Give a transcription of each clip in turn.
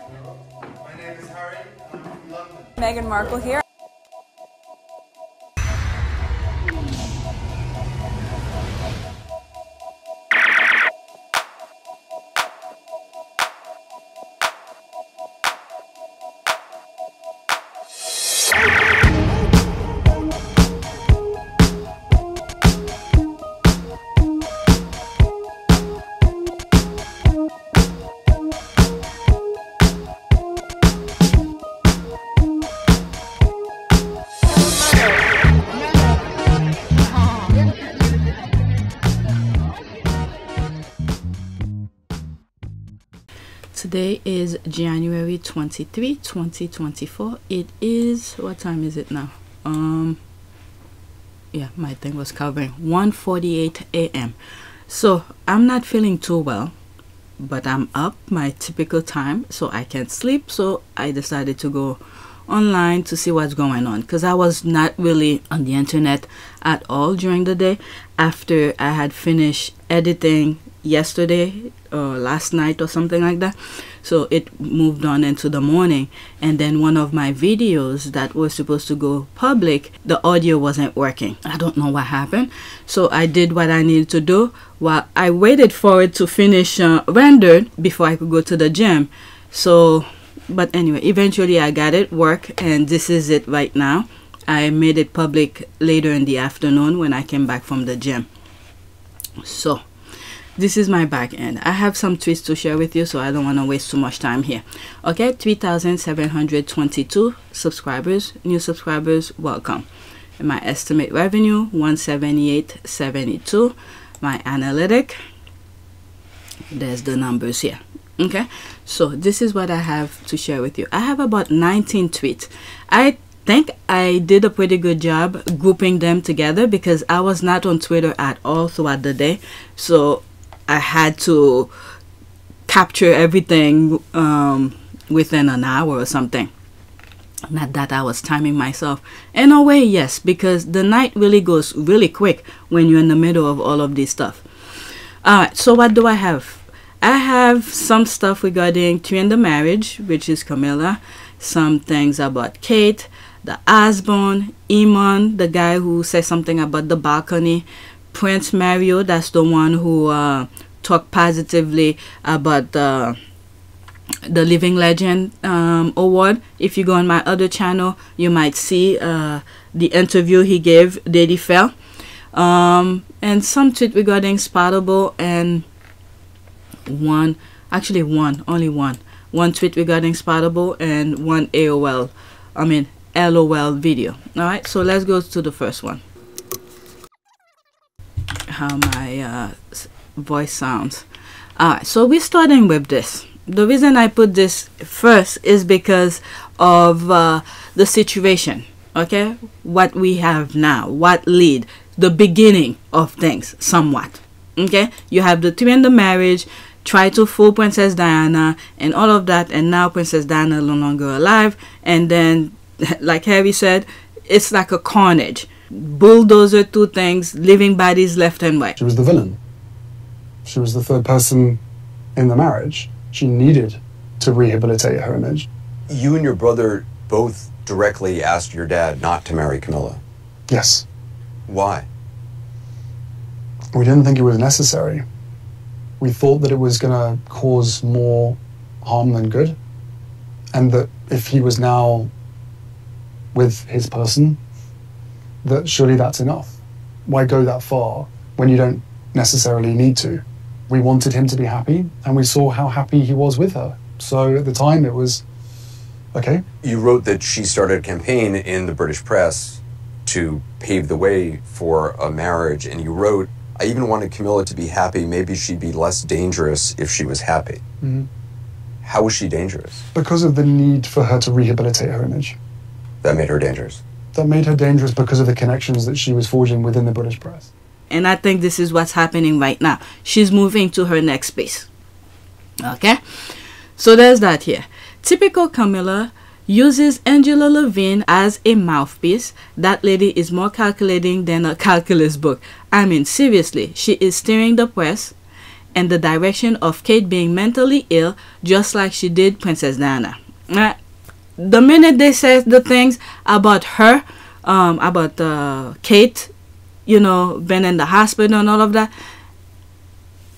My name is Harry. I'm from London. Meghan Markle here. Today is January 23, 2024. It is, what time is it now? Yeah, my thing was covering 1:48 a.m. So I'm not feeling too well, but I'm up my typical time so I can sleep. So I decided to go online to see what's going on, because I was not really on the internet at all during the day after I had finished editing yesterday or last night or something like that. So it moved on into the morning, and then one of my videos that was supposed to go public, the audio wasn't working. I don't know what happened, so I did what I needed to do while I waited for it to finish rendered before I could go to the gym. So but anyway, eventually I got it work, and this is it right now. I made it public later in the afternoon when I came back from the gym. So this is my back end. I have some tweets to share with you, so I don't want to waste too much time here. Okay, 3,722 subscribers, new subscribers, welcome. And my estimate revenue 178.72. My analytic, there's the numbers here. Okay, so this is what I have to share with you. I have about 19 tweets. I think I did a pretty good job grouping them together because I was not on Twitter at all throughout the day, so I had to capture everything within an hour or something. Not that I was timing myself. In a way, yes, because the night really goes really quick when you're in the middle of all of this stuff. Alright, so what do I have? I have some stuff regarding Two in the Marriage, which is Camilla. Some things about Kate, the Osborne, Iman, the guy who said something about the balcony, Prinz Mario, that's the one who talked positively about the Living Legend award. If you go on my other channel, you might see the interview he gave Diddy Fell. And some tweet regarding Spottable, and one tweet regarding Spottable, and one LOL video. All right, so let's go to the first one. How my voice sounds. All right, so we're starting with this. The reason I put this first is because of the situation. Okay, what we have now, what lead, the beginning of things somewhat. Okay, you have the Two in the Marriage, try to fool Princess Diana and all of that, and now Princess Diana no longer alive, and then like Harry said, it's like a carnage, bulldozer, two things, living bodies left and right. She was the villain. She was the third person in the marriage. She needed to rehabilitate her image. You and your brother both directly asked your dad not to marry Camilla. Yes. Why? We didn't think it was necessary. We thought that it was going to cause more harm than good, and that if he was now with his person, that surely that's enough. Why go that far when you don't necessarily need to? We wanted him to be happy, and we saw how happy he was with her. So at the time, it was okay. You wrote that she started a campaign in the British press to pave the way for a marriage, and you wrote, I even wanted Camilla to be happy. Maybe she'd be less dangerous if she was happy. Mm-hmm. How was she dangerous? Because of the need for her to rehabilitate her image. That made her dangerous. That made her dangerous because of the connections that she was forging within the British press. And I think this is what's happening right now. She's moving to her next space. Okay? So there's that here. Typical Camilla uses Angela Levine as a mouthpiece. That lady is more calculating than a calculus book. I mean, seriously, she is steering the press in the direction of Kate being mentally ill, just like she did Princess Diana. The minute they said the things about her, about Kate, you know, being in the hospital and all of that,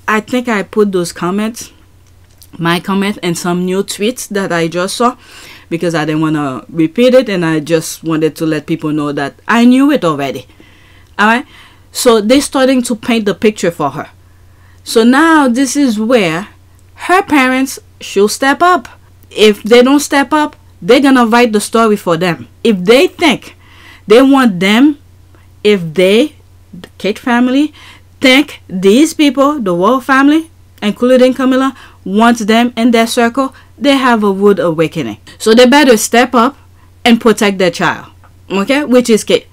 I think I put those comments, my comment, and some new tweets that I just saw, because I didn't want to repeat it, and I just wanted to let people know that I knew it already. Alright, so they're starting to paint the picture for her. So now this is where her parents should step up. If they don't step up, they're gonna write the story for them. If they think they want them, if they, the Kate family, think these people, the royal family, including Camilla, wants them in their circle, they have a rude awakening. So they better step up and protect their child. Okay, which is Kate.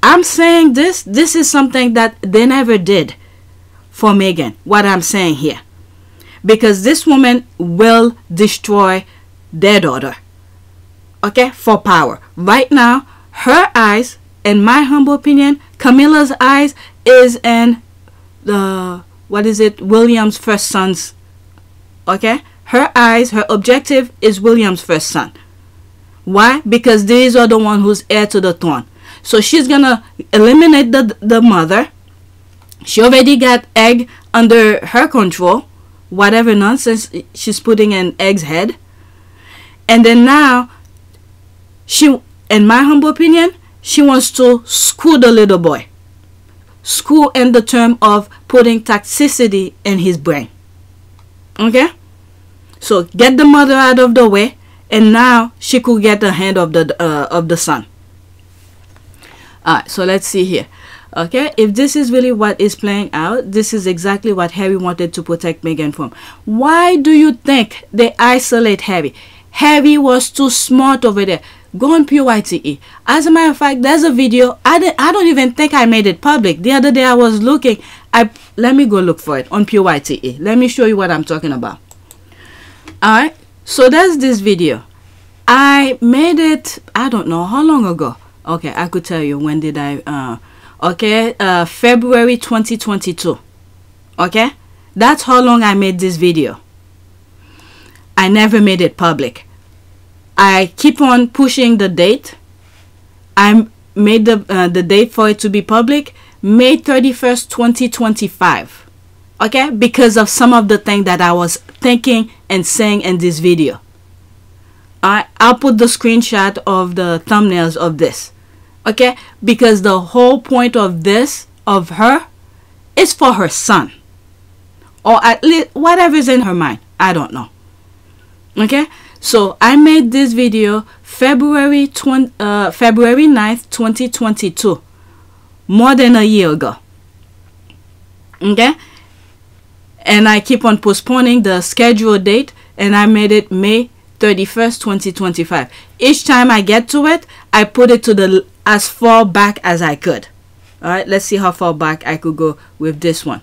I'm saying this is something that they never did for Meghan, what I'm saying here, because this woman will destroy their daughter, okay, for power. Right now, her eyes, in my humble opinion, Camilla's eyes is in the, what is it, William's first son's, okay? Her eyes, her objective is William's first son. Why? Because these are the one who's heir to the throne. So she's gonna eliminate the mother. She already got egg under her control, whatever nonsense she's putting in Egg's head. And then now, she, in my humble opinion, she wants to screw the little boy. Screw in the term of putting toxicity in his brain. Okay? So get the mother out of the way, and now she could get the hand of the son. Alright, so let's see here. Okay, if this is really what is playing out, this is exactly what Harry wanted to protect Meghan from. Why do you think they isolate Harry? Harry was too smart over there. Go on PYTE. As a matter of fact, there's a video. I don't even think I made it public. The other day I was looking. Let me go look for it on PYTE. Let me show you what I'm talking about. Alright, so there's this video. I made it, I don't know how long ago. Okay, I could tell you when did I February 2022. Okay, that's how long I made this video. I never made it public. I keep on pushing the date. I made the date for it to be public, May 31st 2025. Okay, because of some of the things that I was thinking and saying in this video. I'll put the screenshot of the thumbnails of this. Okay, because the whole point of this, of her, is for her son, or at least whatever's in her mind. I don't know. Okay, so I made this video February 9th 2022, more than a year ago. Okay, and I keep on postponing the scheduled date, and I made it May 31st 2025. Each time I get to it, I put it to the as far back as I could. Alright, let's see how far back I could go with this one,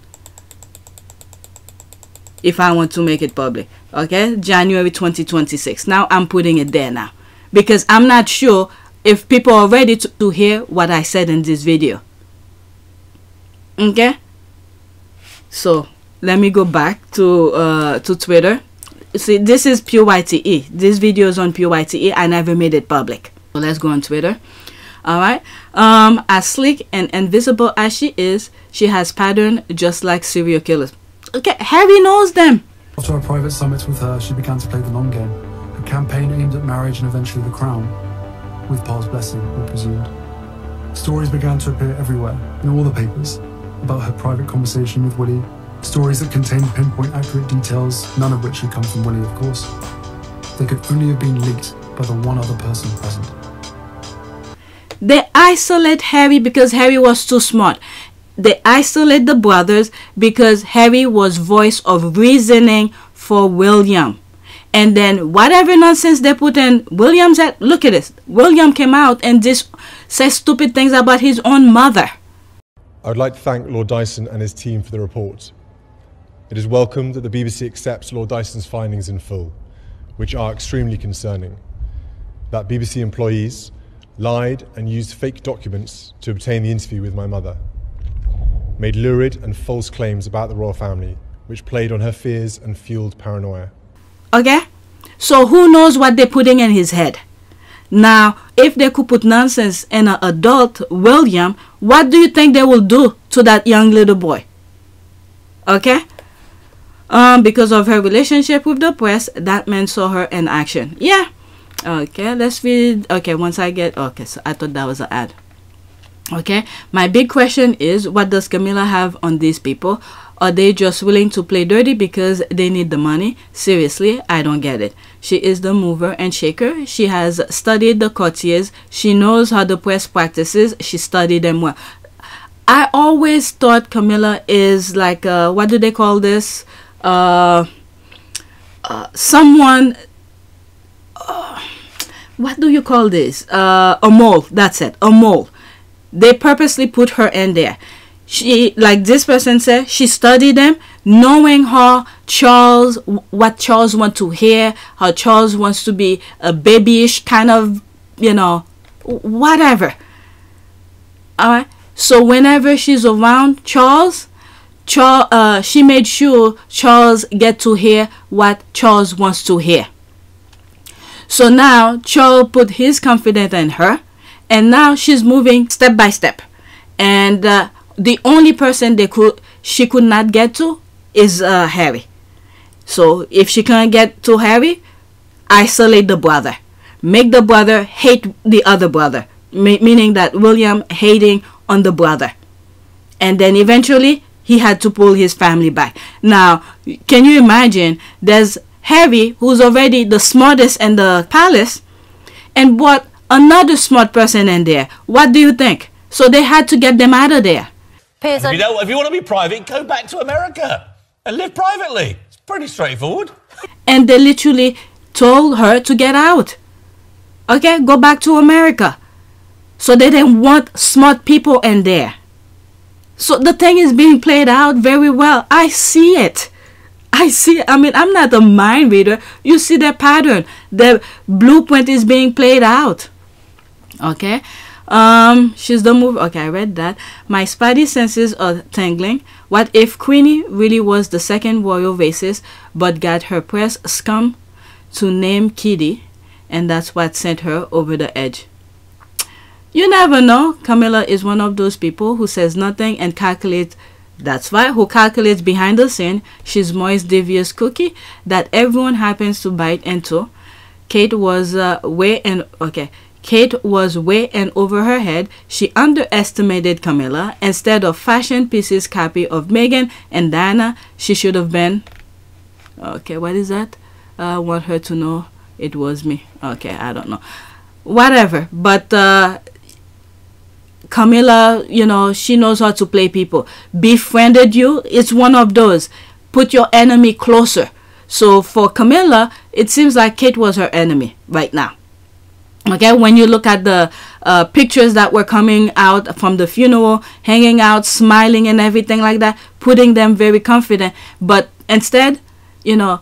if I want to make it public. Okay, January 2026. Now I'm putting it there now, because I'm not sure if people are ready to hear what I said in this video. Okay, so let me go back to Twitter. See, this is PYTE. This video is on PYTE. I never made it public. So let's go on Twitter. Alright, as sleek and invisible as she is, she has pattern just like serial killers. Okay, Harry knows them. After our private summits with her, she began to play the long game. A campaign aimed at marriage and eventually the crown, with Pa's blessing, we presumed. Stories began to appear everywhere, in all the papers, about her private conversation with Willie. Stories that contained pinpoint accurate details, none of which had come from Willie, of course. They could only have been leaked by the one other person present. They isolate Harry because Harry was too smart. They isolate the brothers because Harry was voice of reasoning for William. And then whatever nonsense they put in William's head, look at this. William came out and just says stupid things about his own mother. I would like to thank Lord Dyson and his team for the report. It is welcome that the BBC accepts Lord Dyson's findings in full, which are extremely concerning. That BBC employees lied and used fake documents to obtain the interview with my mother, made lurid and false claims about the royal family which played on her fears and fueled paranoia. Okay? So who knows what they're putting in his head? Now, if they could put nonsense in an adult William, what do you think they will do to that young little boy? Okay? Because of her relationship with the press, that man saw her in action. Yeah. Okay, let's read. Okay, once I get... Okay, so I thought that was an ad. Okay, my big question is, what does Camilla have on these people? Are they just willing to play dirty because they need the money? Seriously, I don't get it. She is the mover and shaker. She has studied the courtiers. She knows how the press practices. She studied them well. I always thought Camilla is like, what do they call this? Someone... what do you call this? A mole. That's it. A mole. They purposely put her in there. She, like this person said, she studied them, knowing how Charles, what Charles wants to hear, how Charles wants to be a babyish kind of, you know, whatever. Alright. So whenever she's around Charles, she made sure Charles get to hear what Charles wants to hear. So now Charles put his confidence in her, and now she's moving step by step. And the only person she could not get to is Harry. So if she can't get to Harry, isolate the brother. Make the brother hate the other brother. Meaning that William hating on the brother. And then eventually he had to pull his family back. Now, can you imagine, there's Harry, who's already the smartest in the palace, and brought another smart person in there. What do you think? So they had to get them out of there. Piers, if you want to be private, go back to America and live privately. It's pretty straightforward. And they literally told her to get out. Okay, go back to America. So they didn't want smart people in there. So the thing is being played out very well. I see it. I see it. I mean, I'm not a mind reader. You see the pattern. The blueprint is being played out. Okay. She's the move. Okay, I read that. My spidey senses are tingling. What if Queenie really was the second royal racist, but got her press scum to name Kitty, and that's what sent her over the edge? You never know. Camilla is one of those people who says nothing and calculates. That's right, who calculates behind the scene. She's Moist devious cookie that everyone happens to bite into. Kate was way in over her head. She underestimated Camilla. Instead of fashion pieces copy of Meghan and Diana, she should have been... Okay, what is that? I want her to know it was me. Okay, I don't know. Whatever. But Camilla, you know, she knows how to play people. Befriended you, it's one of those. Put your enemy closer. So for Camilla, it seems like Kate was her enemy right now. Okay, when you look at the pictures that were coming out from the funeral, hanging out, smiling and everything like that, putting them very confident. But instead, you know,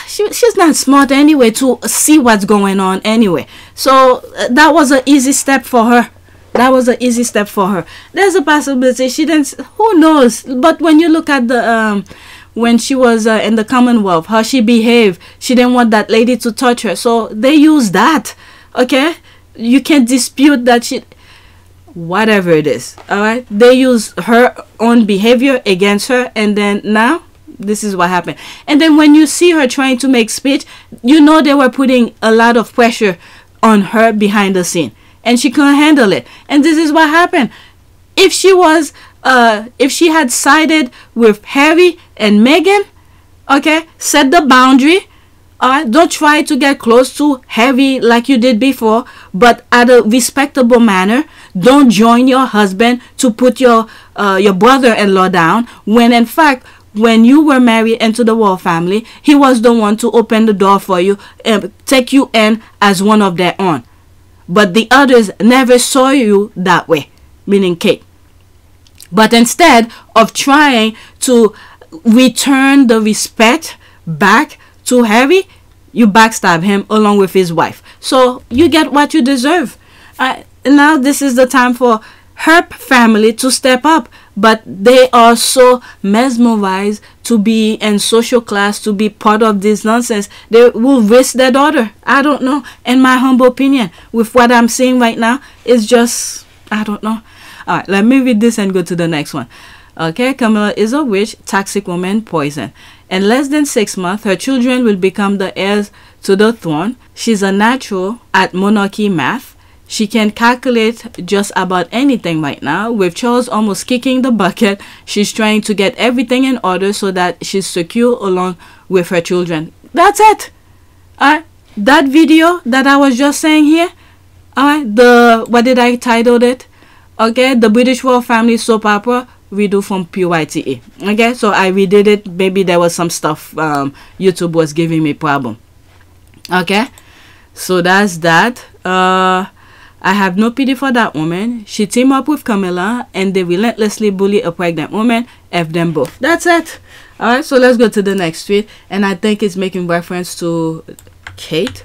she's not smart anyway to see what's going on anyway. So that was an easy step for her. That was an easy step for her. There's a possibility she didn't, who knows. But when you look at the... when she was in the Commonwealth, how she behaved, she didn't want that lady to touch her. So they used that. Okay, you can't dispute that she, whatever it is, all right, they use her own behavior against her, and then now this is what happened. And then when you see her trying to make speech, you know they were putting a lot of pressure on her behind the scene, and she couldn't handle it. And this is what happened. If she was if she had sided with Harry and Meghan, okay, set the boundary. Don't try to get close to Harry like you did before, but at a respectable manner. Don't join your husband to put your brother-in-law down, when in fact, when you were married into the royal family, he was the one to open the door for you and take you in as one of their own. But the others never saw you that way, meaning Kate. But instead of trying to return the respect back to Harry, you backstab him along with his wife. So you get what you deserve. Now this is the time for her family to step up. but they are so mesmerized to be in social class, to be part of this nonsense, they will risk their daughter. I don't know. In my humble opinion, with what I'm seeing right now, it's just, I don't know. All right, let me read this and go to the next one. Okay, Camilla is a witch, toxic woman, poison. In less than 6 months, her children will become the heirs to the throne. She's a natural at monarchy math. She can calculate just about anything right now. With Charles almost kicking the bucket, she's trying to get everything in order so that she's secure along with her children. That's it. Alright, that video that I was just saying here, alright, what did I title it? Okay, the British Royal Family Soap Opera redo from PYTE. Okay, so I redid it. Maybe there was some stuff YouTube was giving me problem. Okay, so that's that. I have no pity for that woman. She teamed up with Camilla and they relentlessly bully a pregnant woman. F them both. That's it. Alright, so let's go to the next tweet. And I think it's making reference to Kate.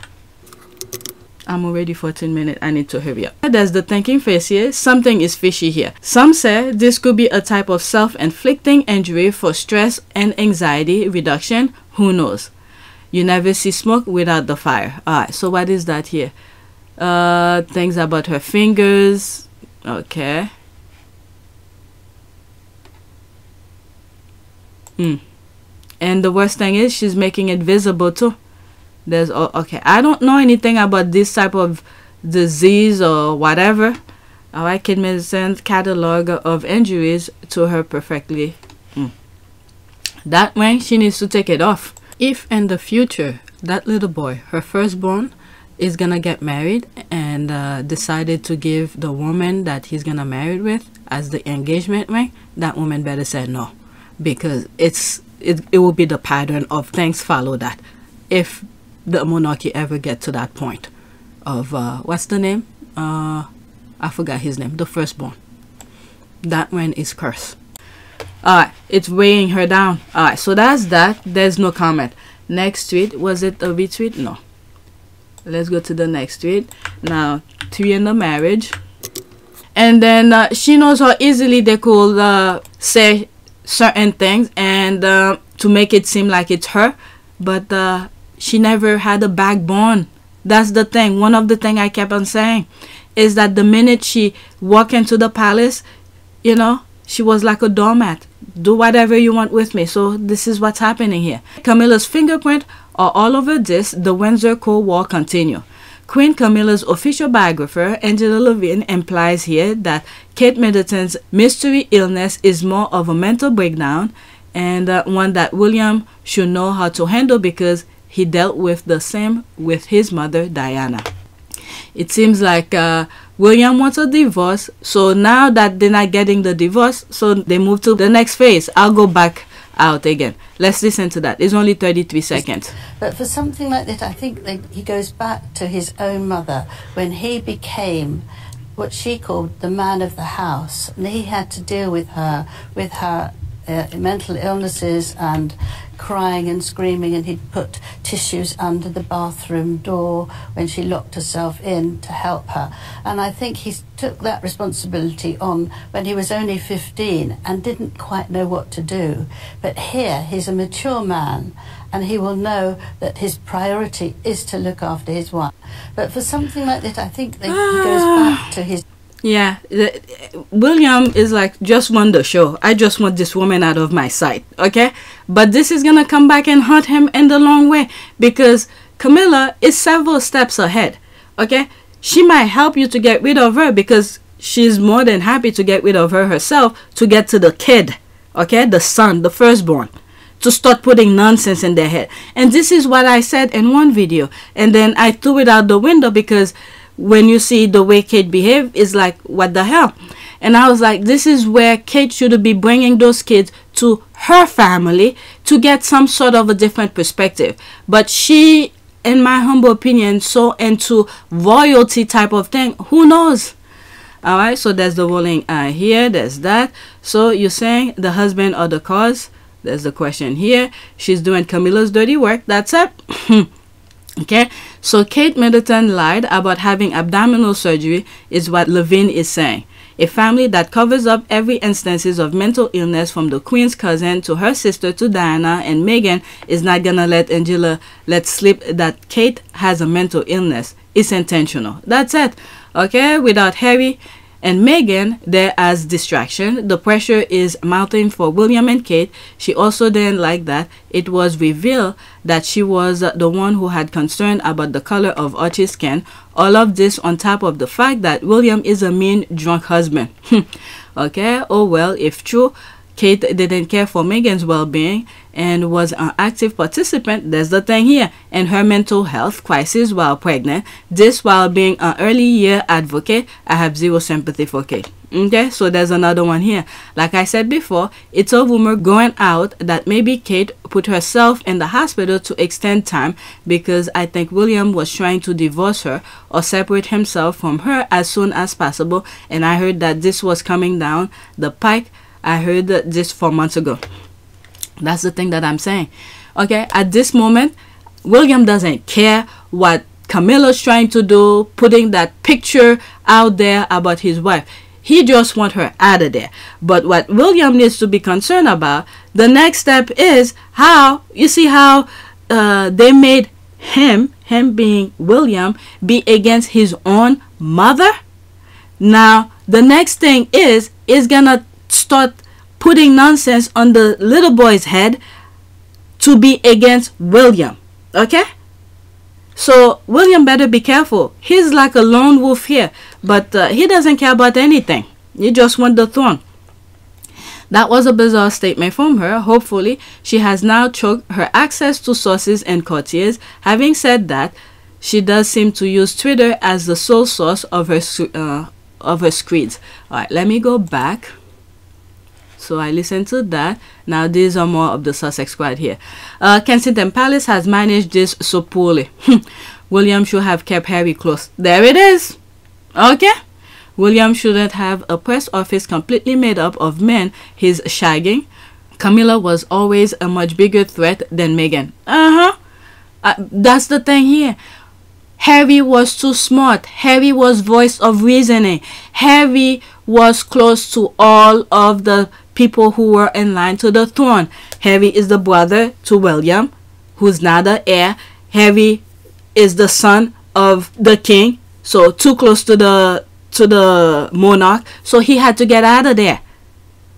I'm already 14 minutes. I need to hurry up. There's the thinking face here. Something is fishy here. Some say this could be a type of self-inflicting injury for stress and anxiety reduction. Who knows? You never see smoke without the fire. Alright, so what is that here? Things about her fingers. Okay. And the worst thing is she's making it visible too. There's okay, I don't know anything about this type of disease or whatever. Alright, Kate Middleton's catalog of injuries to her perfectly. That way she needs to take it off. If in the future that little boy, her firstborn, is gonna get married and decided to give the woman that he's gonna marry with as the engagement ring, that woman better say no, because it will be the pattern of things follow that if the monarchy ever get to that point of what's the name, I forgot his name, the firstborn. That one is cursed. Alright, it's weighing her down. Alright, so that's that. There's no comment. Next tweet, was it a retweet? No. Let's go to the next tweet. Now, 3 in the marriage. And then she knows how easily they could say certain things and to make it seem like it's her. But she never had a backbone. That's the thing. One of the things I kept on saying is that the minute she walked into the palace, you know, she was like a doormat. Do whatever you want with me. So this is what's happening here. Camilla's fingerprint are all over this. The Windsor Cold War continue. Queen Camilla's official biographer, Angela Levine, implies here that Kate Middleton's mystery illness is more of a mental breakdown and one that William should know how to handle because he dealt with the same with his mother, Diana. It seems like William wants a divorce, so now that they're not getting the divorce, so they move to the next phase. I'll go back out again. Let's listen to that. It's only 33 seconds. But for something like that, I think that he goes back to his own mother when he became what she called the man of the house, and he had to deal with her mental illnesses and crying and screaming, and he'd put tissues under the bathroom door when she locked herself in to help her. And I think he took that responsibility on when he was only 15 and didn't quite know what to do. But here he's a mature man and he will know that his priority is to look after his wife. But for something like that, I think that he goes back to his... Yeah, William is like, just want the show. I just want this woman out of my sight, okay? But this is gonna come back and haunt him in the long way because Camilla is several steps ahead, okay? She might help you to get rid of her because she's more than happy to get rid of her herself to get to the kid, okay? The son, the firstborn, to start putting nonsense in their head. And this is what I said in one video, and then I threw it out the window because when you see the way Kate behaved, it's like, what the hell? And I was like, this is where Kate should be bringing those kids to her family to get some sort of a different perspective. But she, in my humble opinion, so into royalty type of thing. Who knows? All right, so there's the rolling eye here. There's that. So you're saying the husband or the cause? There's the question here. She's doing Camilla's dirty work. That's it. Okay, so Kate Middleton lied about having abdominal surgery is what Levine is saying. A family that covers up every instances of mental illness from the Queen's cousin to her sister to Diana and Meghan is not gonna let Angela let slip that Kate has a mental illness. It's intentional. That's it. Okay, without Harry and Meghan there as distraction, the pressure is mounting for William and Kate. She also didn't like that it was revealed that she was the one who had concern about the color of Archie's skin. All of this on top of the fact that William is a mean, drunk husband. Okay, oh well, if true, Kate didn't care for Meghan's well-being and was an active participant, there's the thing here, in her mental health crisis while pregnant. This while being an early year advocate, I have zero sympathy for Kate. Okay, so there's another one here. Like I said before, it's a rumor going out that maybe Kate put herself in the hospital to extend time because I think William was trying to divorce her or separate himself from her as soon as possible, and I heard that this was coming down the pike. I heard this 4 months ago. That's the thing that I'm saying. Okay, at this moment, William doesn't care what Camilla's trying to do, putting that picture out there about his wife. He just wants her out of there. But what William needs to be concerned about, the next step is how, you see how they made him being William, be against his own mother? Now, the next thing is gonna start putting nonsense on the little boy's head to be against William. Okay, so William better be careful. He's like a lone wolf here, but he doesn't care about anything. He just wants the throne. That was a bizarre statement from her. Hopefully she has now choked her access to sources and courtiers. Having said that, she does seem to use Twitter as the sole source of her screeds. All right, let me go back. So I listened to that. Now these are more of the Sussex squad here. Kensington Palace has managed this so poorly. William should have kept Harry close. There it is. Okay. William shouldn't have a press office completely made up of men he's shagging. Camilla was always a much bigger threat than Meghan. That's the thing here. Harry was too smart. Harry was voice of reasoning. Harry was close to all of the people who were in line to the throne. Harry is the brother to William, who's not the heir. Harry is the son of the king, so too close to the monarch. So he had to get out of there.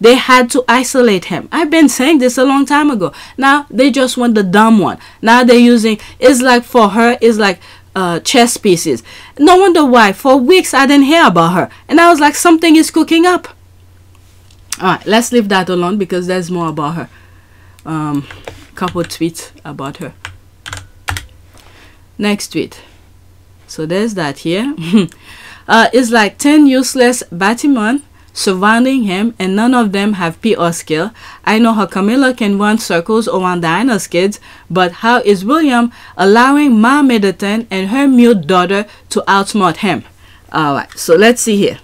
They had to isolate him. I've been saying this a long time ago. Now they just want the dumb one. Now they're using, it's like for her, it's like chess pieces. No wonder why for weeks I didn't hear about her, and I was like, something is cooking up. All right, let's leave that alone because there's more about her. Couple tweets about her. Next tweet. So there's that here. It's like 10 useless Batman surrounding him, and none of them have PR skill. I know how Camilla can run circles around Diana's kids, but how is William allowing Ma Middleton and her mute daughter to outsmart him? Alright, so let's see here.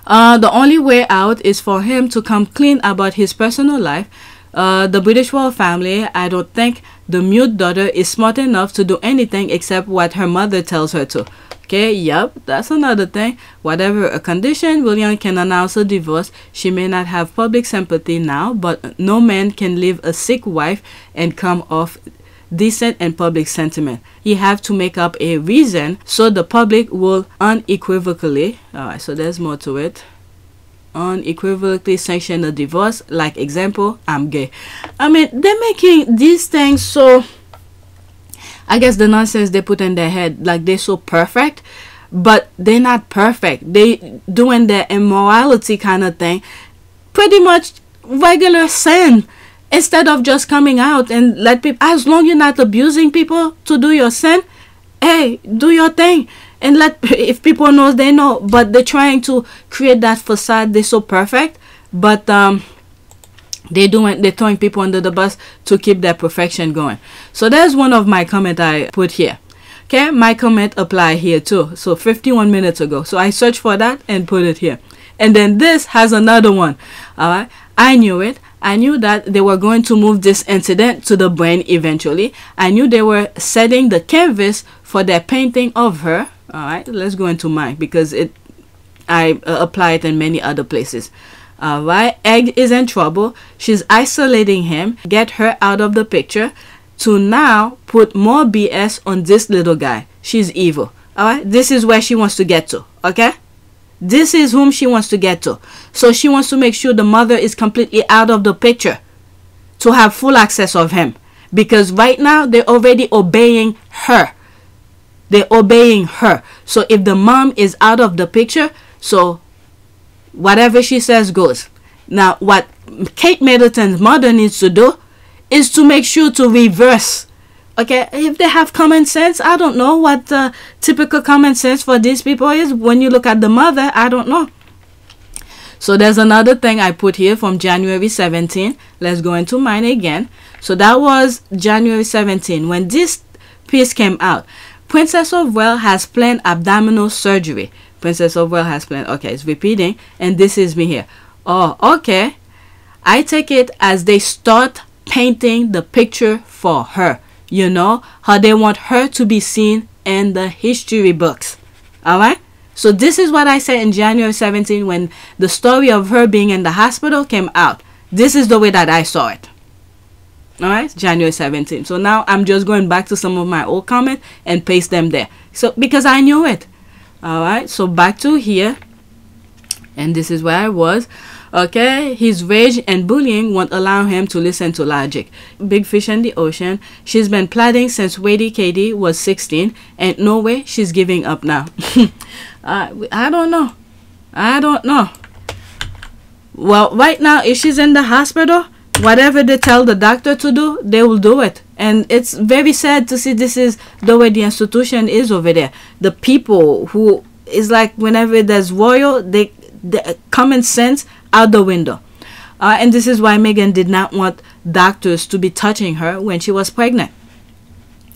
The only way out is for him to come clean about his personal life. The British royal family, I don't think the mute daughter is smart enough to do anything except what her mother tells her to. Okay, yep, that's another thing. Whatever a condition, William can announce a divorce. She may not have public sympathy now, but no man can leave a sick wife and come off decent and public sentiment. You have to make up a reason so the public will unequivocally, alright, so there's more to it, unequivocally sanction a divorce. Like example, I'm gay. I mean, they're making these things so, I guess the nonsense they put in their head, like they're so perfect, but they're not perfect. They doing their immorality kind of thing, pretty much regular sin, instead of just coming out and let people, as long you're not abusing people to do your sin, hey, do your thing and let, if people know, they know. But they're trying to create that facade. They're so perfect, but they're throwing people under the bus to keep their perfection going. So there's one of my comment I put here. Okay, my comment apply here too. So 51 minutes ago. So I searched for that and put it here. And then this has another one. Alright, I knew it. I knew that they were going to move this incident to the brain eventually. I knew they were setting the canvas for their painting of her. Alright, let's go into mine because it I apply it in many other places. Alright, Egg is in trouble. She's isolating him, get her out of the picture, to now put more BS on this little guy. She's evil. Alright, this is where she wants to get to. Okay, this is whom she wants to get to. So she wants to make sure the mother is completely out of the picture to have full access of him, because right now they're already obeying her. They're obeying her. So if the mom is out of the picture, so whatever she says goes. Now, what Kate Middleton's mother needs to do is to make sure to reverse. Okay, if they have common sense, I don't know what the typical common sense for these people is. When you look at the mother, I don't know. So there's another thing I put here from January 17. Let's go into mine again. So that was January 17 when this piece came out. Princess of Wales has planned abdominal surgery. Princess of Wales has planned. Okay, it's repeating, and this is me here. Oh, okay. I take it as they start painting the picture for her. You know how they want her to be seen in the history books. All right. So this is what I said in January 17 when the story of her being in the hospital came out. This is the way that I saw it. All right, January 17. So now I'm just going back to some of my old comments and paste them there. So because I knew it. All right, so back to here, and this is where I was. Okay, his rage and bullying won't allow him to listen to logic. Big fish in the ocean. She's been plotting since Wadey Katie was 16, and no way she's giving up now. I don't know. I don't know. Well, right now, if she's in the hospital, whatever they tell the doctor to do, they will do it. And it's very sad to see this is the way the institution is over there. The people who is like whenever there's royal, the common sense out the window. And this is why Meghan did not want doctors to be touching her when she was pregnant.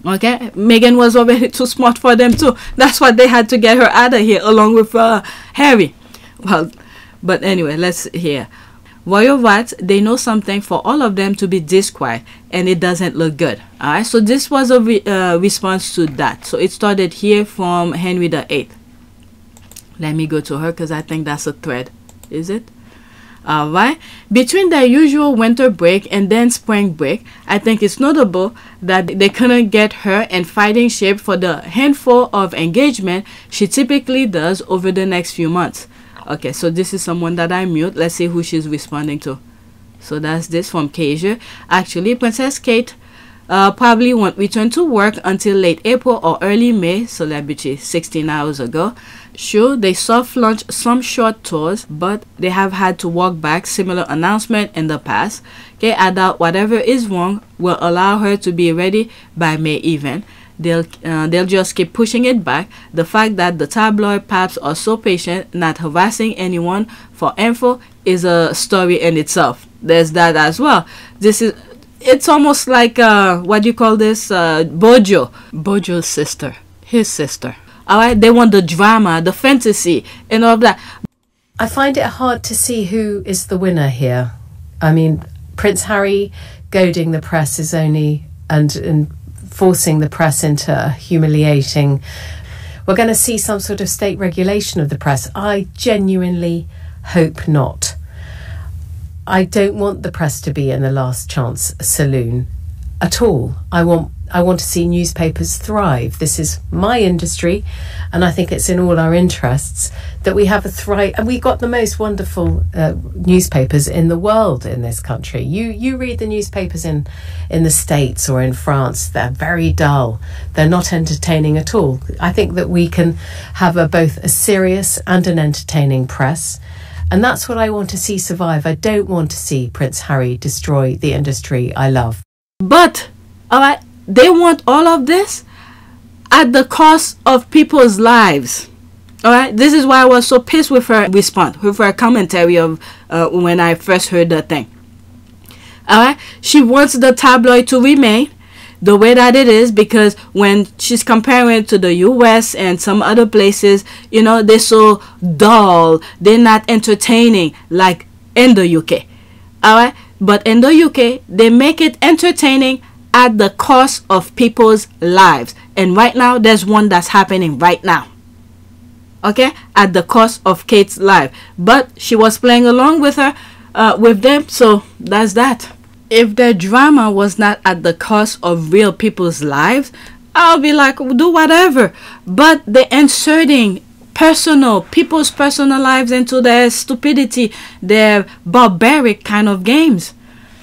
Okay, Meghan was already too smart for them too. That's why they had to get her out of here along with Harry. Well, but anyway, let's hear. Royal rights, they know something for all of them to be disquiet, and it doesn't look good. All right, so this was a response to that. So it started here from Henry VIII. Let me go to her because I think that's a thread. Is it? All right. Between their usual winter break and then spring break, I think it's notable that they couldn't get her in fighting shape for the handful of engagement she typically does over the next few months. Okay, so this is someone that I mute. Let's see who she's responding to. So that's this from Kasia. Actually, Princess Kate probably won't return to work until late April or early May, celebrity 16 hours ago. Sure, they soft launched some short tours, but they have had to walk back similar announcement in the past. Okay, I doubt whatever is wrong will allow her to be ready by May even. They'll just keep pushing it back. The fact that the tabloid paps are so patient, not harassing anyone for info, is a story in itself. There's that as well. It's almost like what do you call this? Bojo's sister, his sister. All right, they want the drama, the fantasy, and all that. I find it hard to see who is the winner here. I mean, Prince Harry goading the press is only and forcing the press into humiliating. We're going to see some sort of state regulation of the press. I genuinely hope not. I don't want the press to be in the last chance saloon at all. I want to see newspapers thrive. This is my industry, and I think it's in all our interests that we have a thrive. And we've got the most wonderful newspapers in the world in this country. You read the newspapers in the States or in France, they're very dull. They're not entertaining at all. I think that we can have both a serious and an entertaining press. And that's what I want to see survive. I don't want to see Prince Harry destroy the industry I love. But, all right, they want all of this at the cost of people's lives. All right, this is why I was so pissed with her response, with her commentary of when I first heard the thing. All right, she wants the tabloid to remain the way that it is, because when she's comparing it to the US and some other places, you know, they're so dull, they're not entertaining like in the UK. All right, but in the UK, they make it entertaining at the cost of people's lives. And right now, there's one that's happening right now. okay, at the cost of Kate's life. But she was playing along with her, with them, so that's that. If the drama was not at the cost of real people's lives, I'll be like, do whatever. But they're inserting people's personal lives into their stupidity, their barbaric kind of games.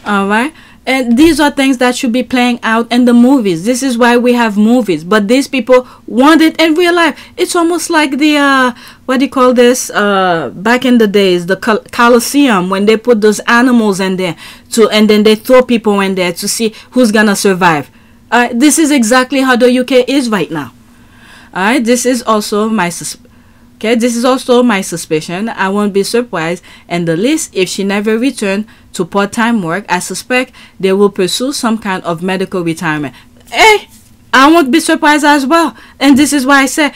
All right. And these are things that should be playing out in the movies. This is why we have movies. But these people want it in real life. It's almost like the, what do you call this? Back in the days, the Colosseum, when they put those animals in there, and then they throw people in there to see who's going to survive. This is exactly how the UK is right now. All right. This is also my suspicion. I won't be surprised in the least if she never returned to part-time work. I suspect they will pursue some kind of medical retirement. Hey, I won't be surprised as well. And this is why I say,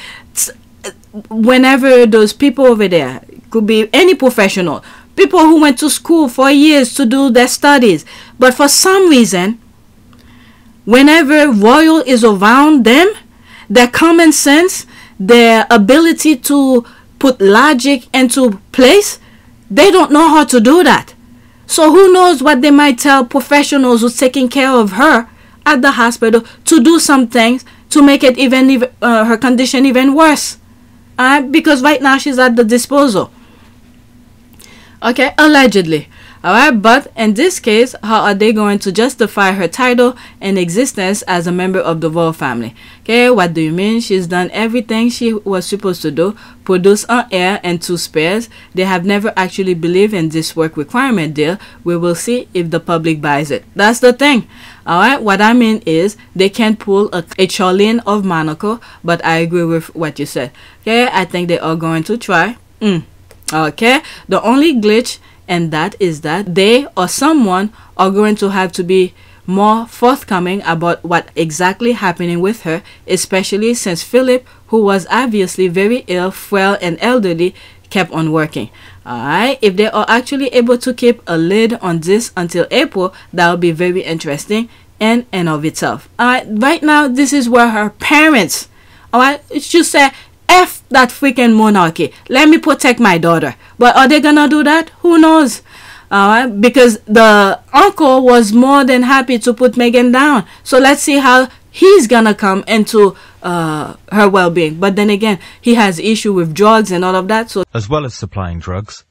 whenever those people over there, could be any professional, people who went to school for years to do their studies, but for some reason, whenever royal is around them, their common sense, their ability to put logic into place, they don't know how to do that. So who knows what they might tell professionals who's taking care of her at the hospital to do some things to make it even her condition even worse. Because right now she's at the disposal. Okay, allegedly. Alright, but in this case, how are they going to justify her title and existence as a member of the royal family? Okay, what do you mean? She's done everything she was supposed to do, produce an heir and 2 spares. They have never actually believed in this work requirement deal. We will see if the public buys it. That's the thing. Alright, what I mean is they can't pull a Charlene of Monaco, but I agree with what you said. Okay, I think they are going to try. Okay, the only glitch and that is that they or someone are going to have to be more forthcoming about what exactly happening with her, especially since Philip, who was obviously very ill, frail and elderly, kept on working. Alright, if they are actually able to keep a lid on this until April, that will be very interesting in and of itself. Alright, right now this is where her parents, alright, just say F that freaking monarchy. Let me protect my daughter. But are they gonna do that? Who knows? Because the uncle was more than happy to put Meghan down. So let's see how he's gonna come into her well-being. But then again, he has issue with drugs and all of that. So as well as supplying drugs,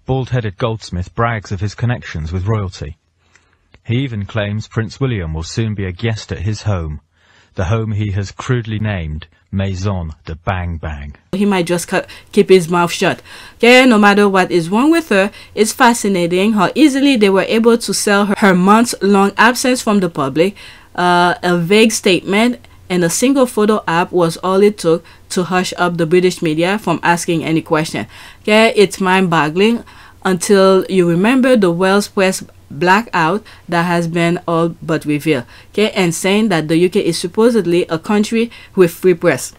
bald-headed Goldsmith brags of his connections with royalty. He even claims Prince William will soon be a guest at his home, the home he has crudely named Maison de Bang Bang. He might just keep his mouth shut. Okay, no matter what is wrong with her, it's fascinating how easily they were able to sell her months-long absence from the public. A vague statement and a single photo app was all it took to hush up the British media from asking any question. Okay, it's mind-boggling until you remember the Welsh press blackout that has been all but revealed. Okay, and saying that the UK is supposedly a country with free press.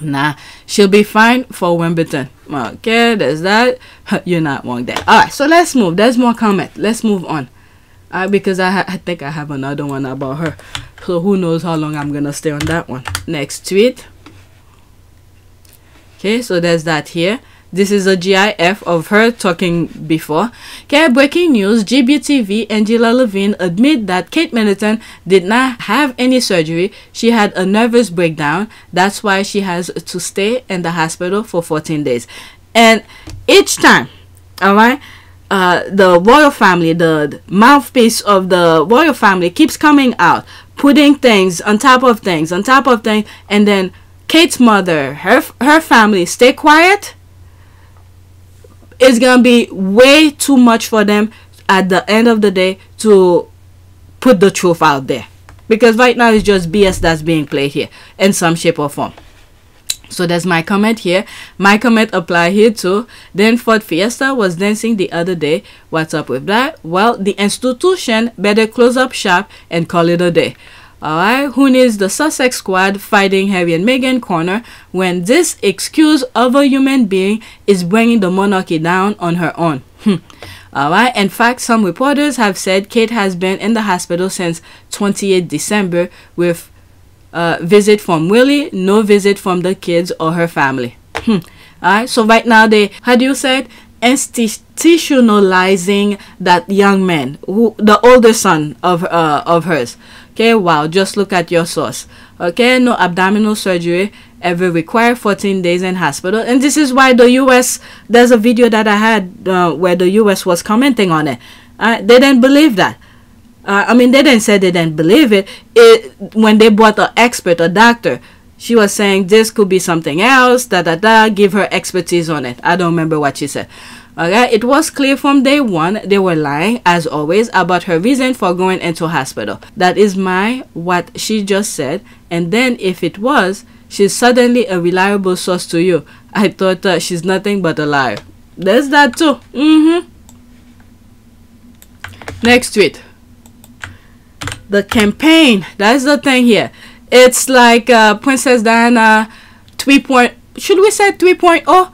Nah, she'll be fine for Wimbledon. Okay, there's that. You're not wrong there. Alright, so let's move. There's more comment. Let's move on. Because I think I have another one about her. So who knows how long I'm gonna stay on that one. Next tweet. Okay, so there's that here. This is a GIF of her talking before. Okay, breaking news. GBTV Angela Levine admit that Kate Middleton did not have any surgery. She had a nervous breakdown. That's why she has to stay in the hospital for 14 days. And each time, alright, the royal family, the mouthpiece of the royal family keeps coming out, putting things on top of things, and then Kate's mother, her family stay quiet. It's gonna be way too much for them at the end of the day to put the truth out there, because right now it's just BS that's being played here in some shape or form. So there's my comment here. My comment apply here too. Then Ford Fiesta was dancing the other day. What's up with that? Well, the institution better close up shop and call it a day. Alright, who needs the Sussex squad fighting Harry and Meghan corner when this excuse of a human being is bringing the monarchy down on her own? Alright, in fact, some reporters have said Kate has been in the hospital since 28 December with visit from Willie, no visit from the kids or her family. Alright, so right now they, how do you say it? Institutionalizing that young man, who the older son of hers. Okay, wow, just look at your source. Okay, no abdominal surgery ever required, 14 days in hospital. And this is why the US, there's a video that I had where the US was commenting on it. They didn't believe that. I mean, they didn't say they didn't believe it. When they brought an expert, a doctor, she was saying this could be something else, give her expertise on it. I don't remember what she said. Okay, it was clear from day one they were lying, as always, about her reason for going into hospital. That is what she just said. And then if it was, she's suddenly a reliable source to you. I thought she's nothing but a liar. There's that too. Next tweet. The campaign. That's the thing here. It's like Princess Diana 3. Should we say 3.0?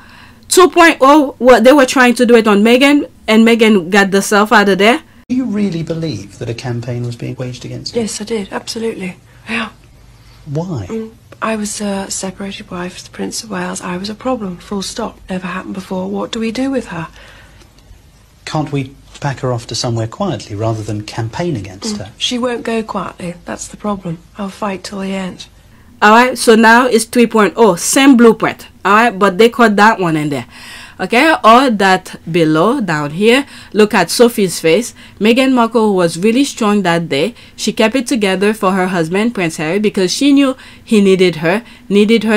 2.0, what they were trying to do it on Meghan, and Meghan got herself out of there. Do you really believe that a campaign was being waged against her? Yes, I did, absolutely. Yeah. Why? I was a separated wife to the Prince of Wales. I was a problem, full stop. Never happened before. What do we do with her? Can't we pack her off to somewhere quietly rather than campaign against her? She won't go quietly. That's the problem. I'll fight till the end. Alright, so now it's 3.0, same blueprint. Alright, but they caught that one in there. Okay, or that below, down here, look at Sophie's face. Meghan Markle was really strong that day. She kept it together for her husband, Prince Harry, because she knew he needed her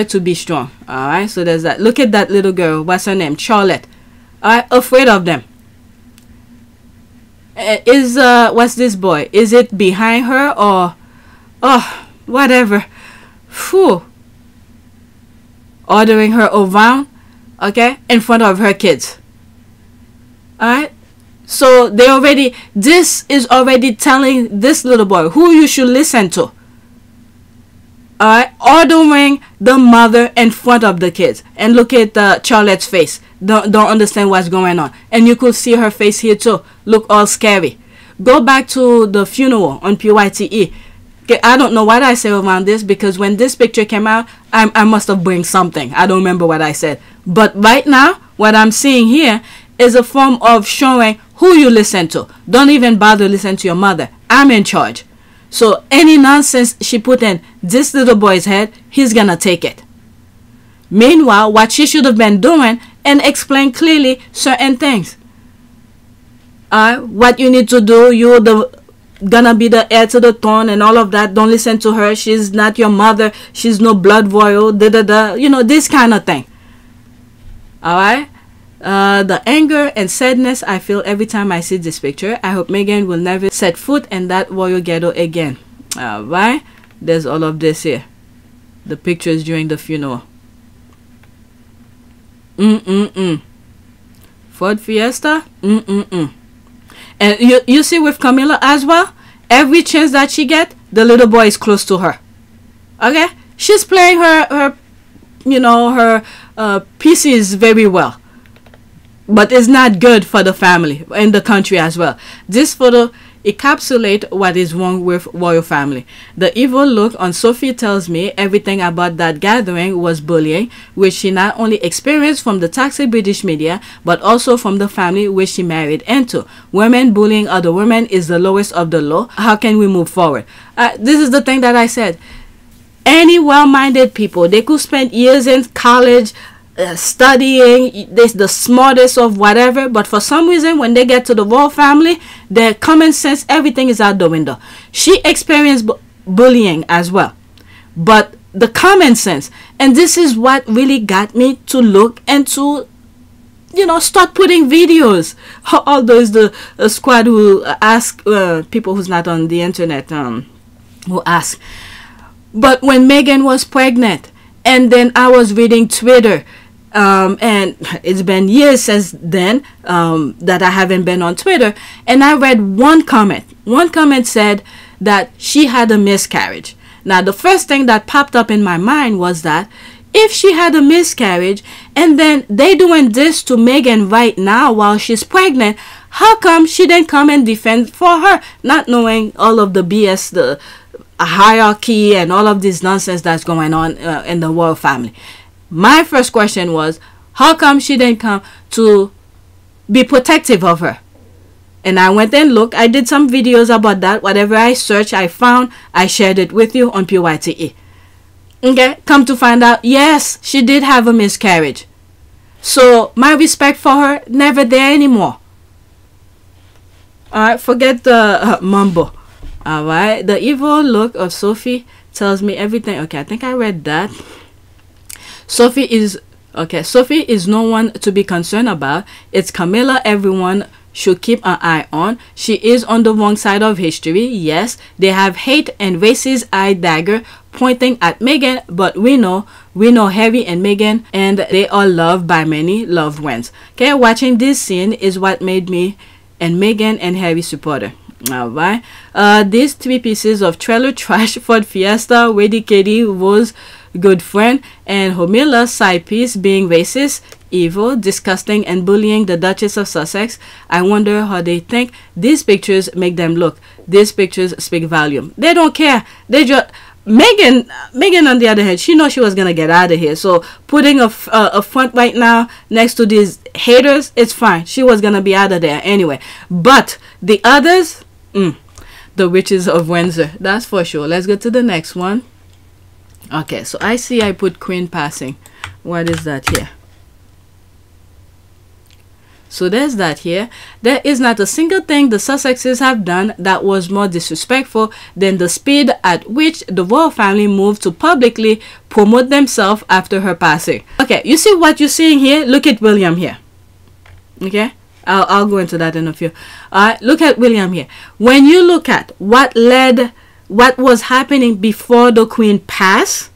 to be strong. Alright, so there's that. Look at that little girl, what's her name? Charlotte. Alright, afraid of them. What's this boy? Is it behind her or, oh, whatever. Phew. Ordering her around, okay, in front of her kids. Alright, so this is already telling this little boy who you should listen to. Alright, ordering the mother in front of the kids. And look at Charlotte's face. Don't understand what's going on. And you could see her face here too, look all scary. Go back to the funeral on PYTE. Okay, I don't know what I said around this, because when this picture came out, I must have bring something. I don't remember what I said. But right now, what I'm seeing here is a form of showing who you listen to. Don't even bother listening to your mother. I'm in charge. So any nonsense she put in this little boy's head, he's gonna take it. Meanwhile, what she should have been doing and explain clearly certain things. What you need to do, gonna be the heir to the throne and all of that. Don't listen to her. She's not your mother. She's no blood royal. You know, this kind of thing. Alright. The anger and sadness I feel every time I see this picture. I hope Meghan will never set foot in that royal ghetto again. Alright. There's all of this here. The pictures during the funeral. Ford Fiesta. And you see with Camilla as well, every chance that she get, the little boy is close to her. Okay, she's playing her pieces very well, but it's not good for the family and the country as well. This photo encapsulates what is wrong with royal family. The evil look on Sophie tells me everything about that gathering was bullying, which she not only experienced from the toxic British media, but also from the family which she married into. Women bullying other women is the lowest of the low. How can we move forward? This is the thing that I said. Any well-minded people, they could spend years in college, studying, the smartest of whatever, but for some reason when they get to the royal family, their common sense, everything is out the window. She experienced bullying as well, but the common sense, and this is what really got me to look into, start putting videos. Although it's the squad who ask people who's not on the internet who ask. But when Meghan was pregnant, and then I was reading Twitter, and it's been years since then that I haven't been on Twitter, and I read one comment. One comment said that she had a miscarriage. Now, the first thing that popped up in my mind was that if she had a miscarriage and then they doing this to Meghan right now while she's pregnant, how come she didn't come and defend for her, not knowing all of the BS, the hierarchy and all of this nonsense that's going on in the royal family? My first question was, how come she didn't come to be protective of her? And I went and looked. I did some videos about that. Whatever I searched, I found, I shared it with you on PYTE. Okay, come to find out, yes, she did have a miscarriage. So my respect for her, never there anymore. Alright, forget the mumbo. Alright, the evil look of Sophie tells me everything. Okay, I think I read that. Sophie is no one to be concerned about. It's Camilla everyone should keep an eye on. She is on the wrong side of history. Yes, they have hate and racist eye dagger pointing at Meghan, but we know Harry and Meghan, and they are loved by many loved ones. Okay, watching this scene is what made me and Meghan and Harry supporter. Alright, these 3 pieces of trailer trash Ford Fiesta, Wady Katie was good friend, and Homila side piece being racist, evil, disgusting, and bullying the Duchess of Sussex. I wonder how they think these pictures make them look. These pictures speak volume. They don't care. They just Meghan on the other hand, she knows she was gonna get out of here. So putting a front right now next to these haters, it's fine. She was gonna be out of there anyway. But the others, the witches of Windsor, that's for sure. Let's go to the next one. Okay, so I see I put Queen passing. What is that here? So there's that here. There is not a single thing the Sussexes have done that was more disrespectful than the speed at which the royal family moved to publicly promote themselves after her passing. Okay, you see what you're seeing here? Look at William here. Okay, I'll go into that in a few. Look at William here. When you look at what was happening before the Queen passed,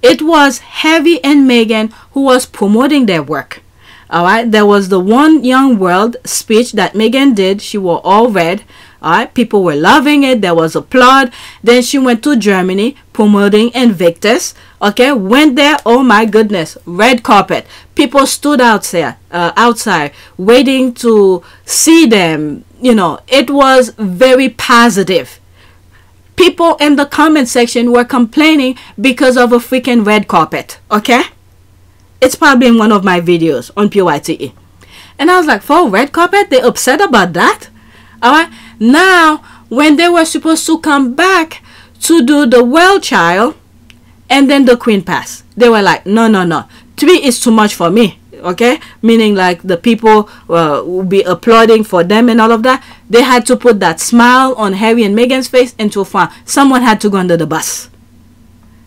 it was Harry and Meghan who was promoting their work. Alright, there was the One Young World speech that Meghan did. She wore all red. Alright, people were loving it. There was applaud. Then she went to Germany promoting Invictus. Okay, went there. Oh my goodness, red carpet. People stood outside waiting to see them. You know, it was very positive. People in the comment section were complaining because of a freaking red carpet. Okay, it's probably in one of my videos on PYTE. And I was like, for red carpet, they're upset about that? Alright, now when they were supposed to come back to do the well child and then the Queen passed, they were like, no, 3 is too much for me. Okay, meaning like the people will be applauding for them and all of that. They had to put that smile on Harry and Meghan's face into a frown. Someone had to go under the bus.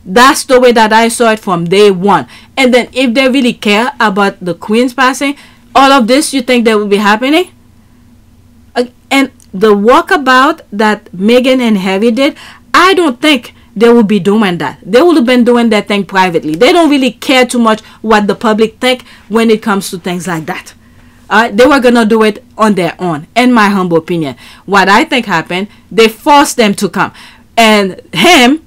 That's the way that I saw it from day one. And then if they really care about the Queen's passing, all of this, you think that will be happening? And the walkabout that Meghan and Harry did, I don't think they will be doing that. They would have been doing that thing privately. They don't really care too much what the public think when it comes to things like that. They were gonna do it on their own, in my humble opinion. What I think happened, they forced them to come. And him,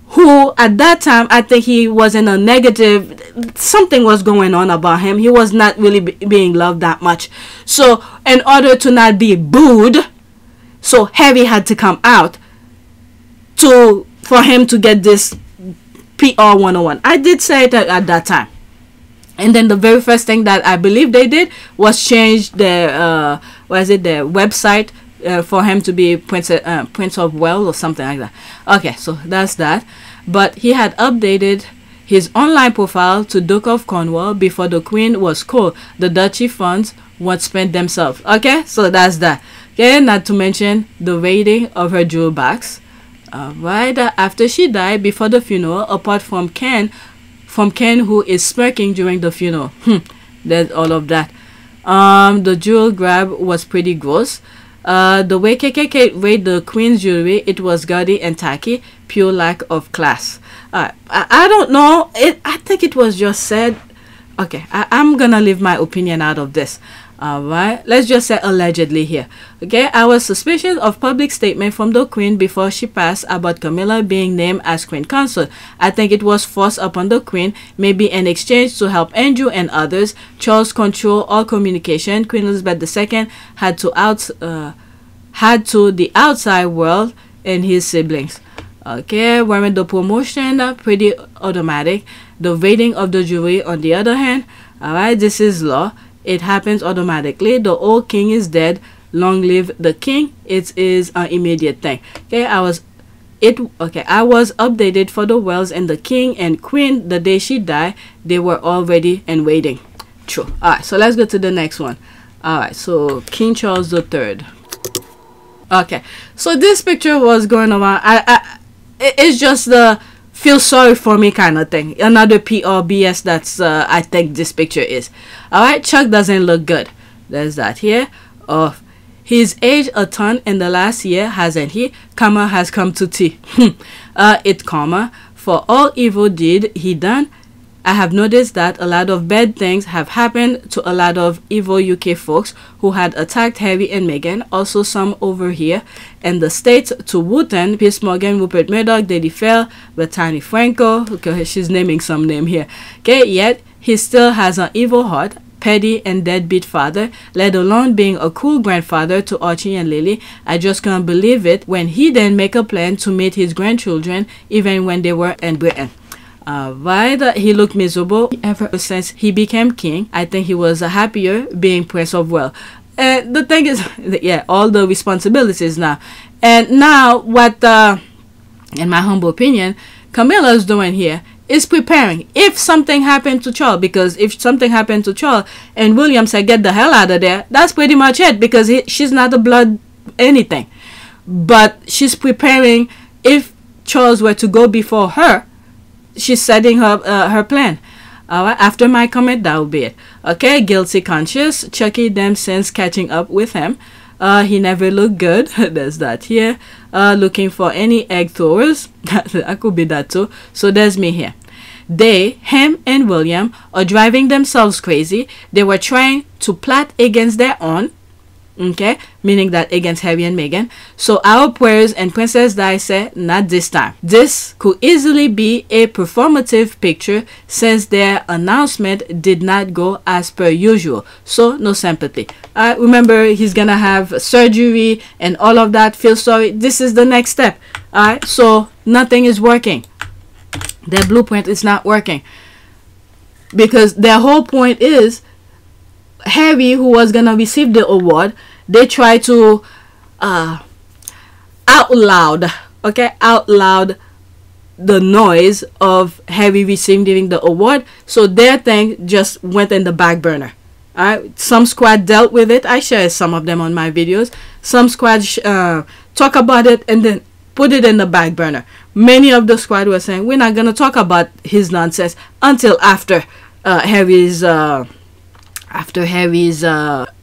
who at that time, I think he was in a negative, something was going on about him. He was not really being loved that much. So in order to not be booed, so Harry had to come out for him to get this PR 101. I did say it at that time. And then the very first thing that I believe they did was change their their website for him to be Prince of Wales or something like that. Okay, so that's that. But he had updated his online profile to Duke of Cornwall before the Queen was called. The duchy funds won't spend themselves. Okay, so that's that. Okay, not to mention the raiding of her jewel box. Right after she died, before the funeral, apart from Ken who is smirking during the funeral. There's all of that. The jewel grab was pretty gross. The way KKK raided the Queen's jewelry, it was gaudy and tacky, pure lack of class. I don't know. I think it was just said. Okay, I'm gonna leave my opinion out of this. Alright, let's just say allegedly here. Okay, I was suspicious of public statement from the Queen before she passed about Camilla being named as Queen Consort. I think it was forced upon the Queen, maybe in exchange to help Andrew and others. Charles control all communication. Queen Elizabeth II had to the outside world and his siblings. Okay, wherein the promotion pretty automatic. The rating of the jury on the other hand, alright, this is law. It happens automatically. The old king is dead. Long live the king. It is an immediate thing. Okay, I was updated for the Wells and the king and queen the day she died. They were all ready and waiting. True. Alright, so let's go to the next one. Alright, so King Charles III. Okay, so this picture was going around. It's just the feel sorry for me kind of thing. Another PR BS that's I think this picture is. Alright, Chuck doesn't look good. There's that here. He's aged a ton in the last year, hasn't he? Karma has come to tea. It's karma for all evil deed he done. I have noticed that a lot of bad things have happened to a lot of evil UK folks who had attacked Harry and Meghan, also some over here in the States to Wooten, Piers Morgan, Rupert Murdoch, Daddy Fell, Brittany Franco. Okay, she's naming some name here. Okay, yet he still has an evil heart, petty and deadbeat father, let alone being a cool grandfather to Archie and Lily. I just can't believe it when he didn't make a plan to meet his grandchildren even when they were in Britain. Right, he looked miserable ever since he became king. I think he was happier being Prince of Wales. The thing is, yeah, all the responsibilities now. And now what, in my humble opinion, Camilla is doing here is preparing if something happened to Charles. Because if something happened to Charles and William said get the hell out of there, that's pretty much it, because she's not a blood anything. But she's preparing if Charles were to go before her. She's setting her plan. Alright, after my comment, that will be it. Okay, guilty conscious. Chucky them since catching up with him. He never looked good. There's that here. Looking for any egg throwers. That could be that too. So there's me here. Him and William are driving themselves crazy. They were trying to plot against their own. Okay, meaning that against Harry and Meghan. So our prayers and Princess Di said, not this time. This could easily be a performative picture since their announcement did not go as per usual. So no sympathy. Remember, he's gonna have surgery and all of that. Feel sorry. This is the next step. Alright, so nothing is working. Their blueprint is not working. Because their whole point is Harry, who was gonna receive the award, they try to out loud the noise of Harry receiving the award. So their thing just went in the back burner. Alright, some squad dealt with it. I share some of them on my videos. Some squad talk about it and then put it in the back burner. Many of the squad were saying we're not gonna talk about his nonsense until after Harry's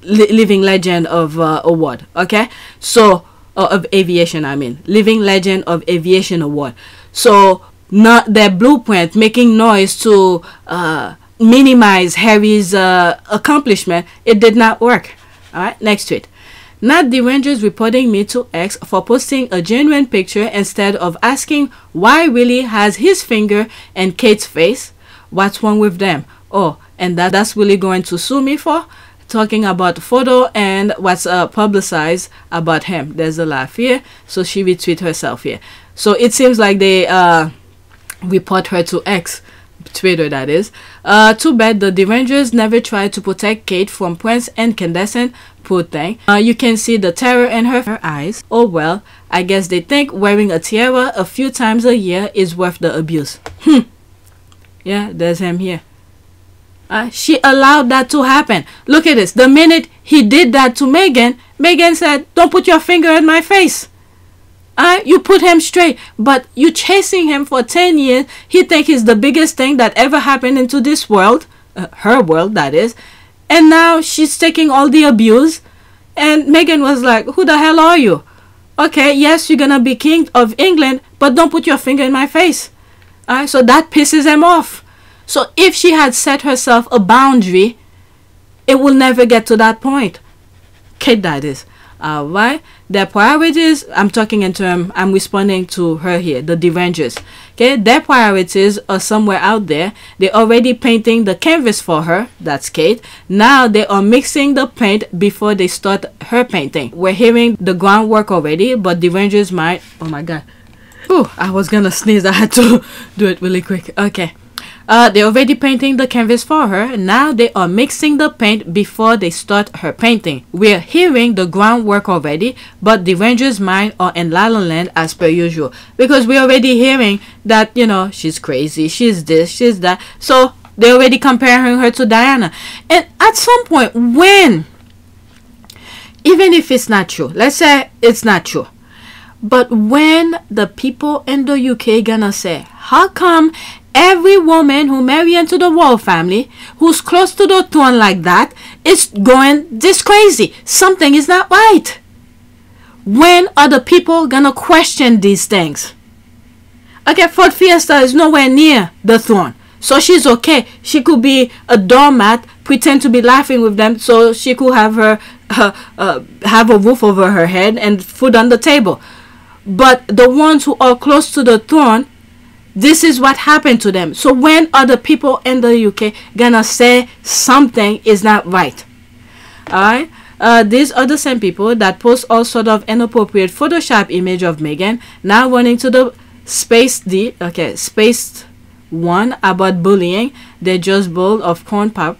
Living Legend of Award. Okay, so of Aviation, I mean Living Legend of Aviation Award. So not their blueprint making noise to minimize Harry's accomplishment. It did not work. All right, next tweet. Not derangers reporting me to X for posting a genuine picture instead of asking why Willie has his finger in Kate's face. What's wrong with them? Oh, and that's Willie going to sue me for? Talking about photo and what's publicized about him. There's a laugh here. So she retweet herself here. So it seems like they report her to X. Twitter, that is. Too bad the derangers never tried to protect Kate from Prince incandescent. Poor thing. You can see the terror in her eyes. Oh well, I guess they think wearing a tiara a few times a year is worth the abuse. Yeah, there's him here. She allowed that to happen. Look at this. The minute he did that to Meghan, Meghan said, don't put your finger in my face. You put him straight, but you chasing him for 10 years. He think he's the biggest thing that ever happened into this world, her world, that is. And now she's taking all the abuse. And Meghan was like, who the hell are you? Okay, yes, you're gonna be king of England, but don't put your finger in my face. So that pisses him off. So if she had set herself a boundary, It will never get to that point. Kate, that is. Why? Their priorities, I'm talking in terms, I'm responding to her here, the derangers. Okay, their priorities are somewhere out there. They're already painting the canvas for her. That's Kate. Now they are mixing the paint before they start her painting. We're hearing the groundwork already, but derangers might... Oh my God. Ooh, I was gonna sneeze. I had to do it really quick. Okay. They're already painting the canvas for her. Now they are mixing the paint before they start her painting. We're hearing the groundwork already, but the Ranger's mind are in La La Land as per usual. Because we're already hearing that, you know, she's crazy, she's this, she's that. So they're already comparing her to Diana. And at some point, when, even if it's not true, let's say it's not true, but when the people in the UK gonna say, how come every woman who marry into the royal family, who's close to the throne like that, is going this crazy? Something is not right. When are the people gonna question these things? Okay, Fort Fiesta is nowhere near the throne, so she's okay. She could be a doormat, pretend to be laughing with them, so she could have her have a roof over her head and food on the table. But the ones who are close to the throne, this is what happened to them. So when are the people in the UK gonna say something is not right? Alright? These are the same people that post all sort of inappropriate Photoshop image of Meghan, now running to the spaced one about bullying. They're just bowl of corn pop.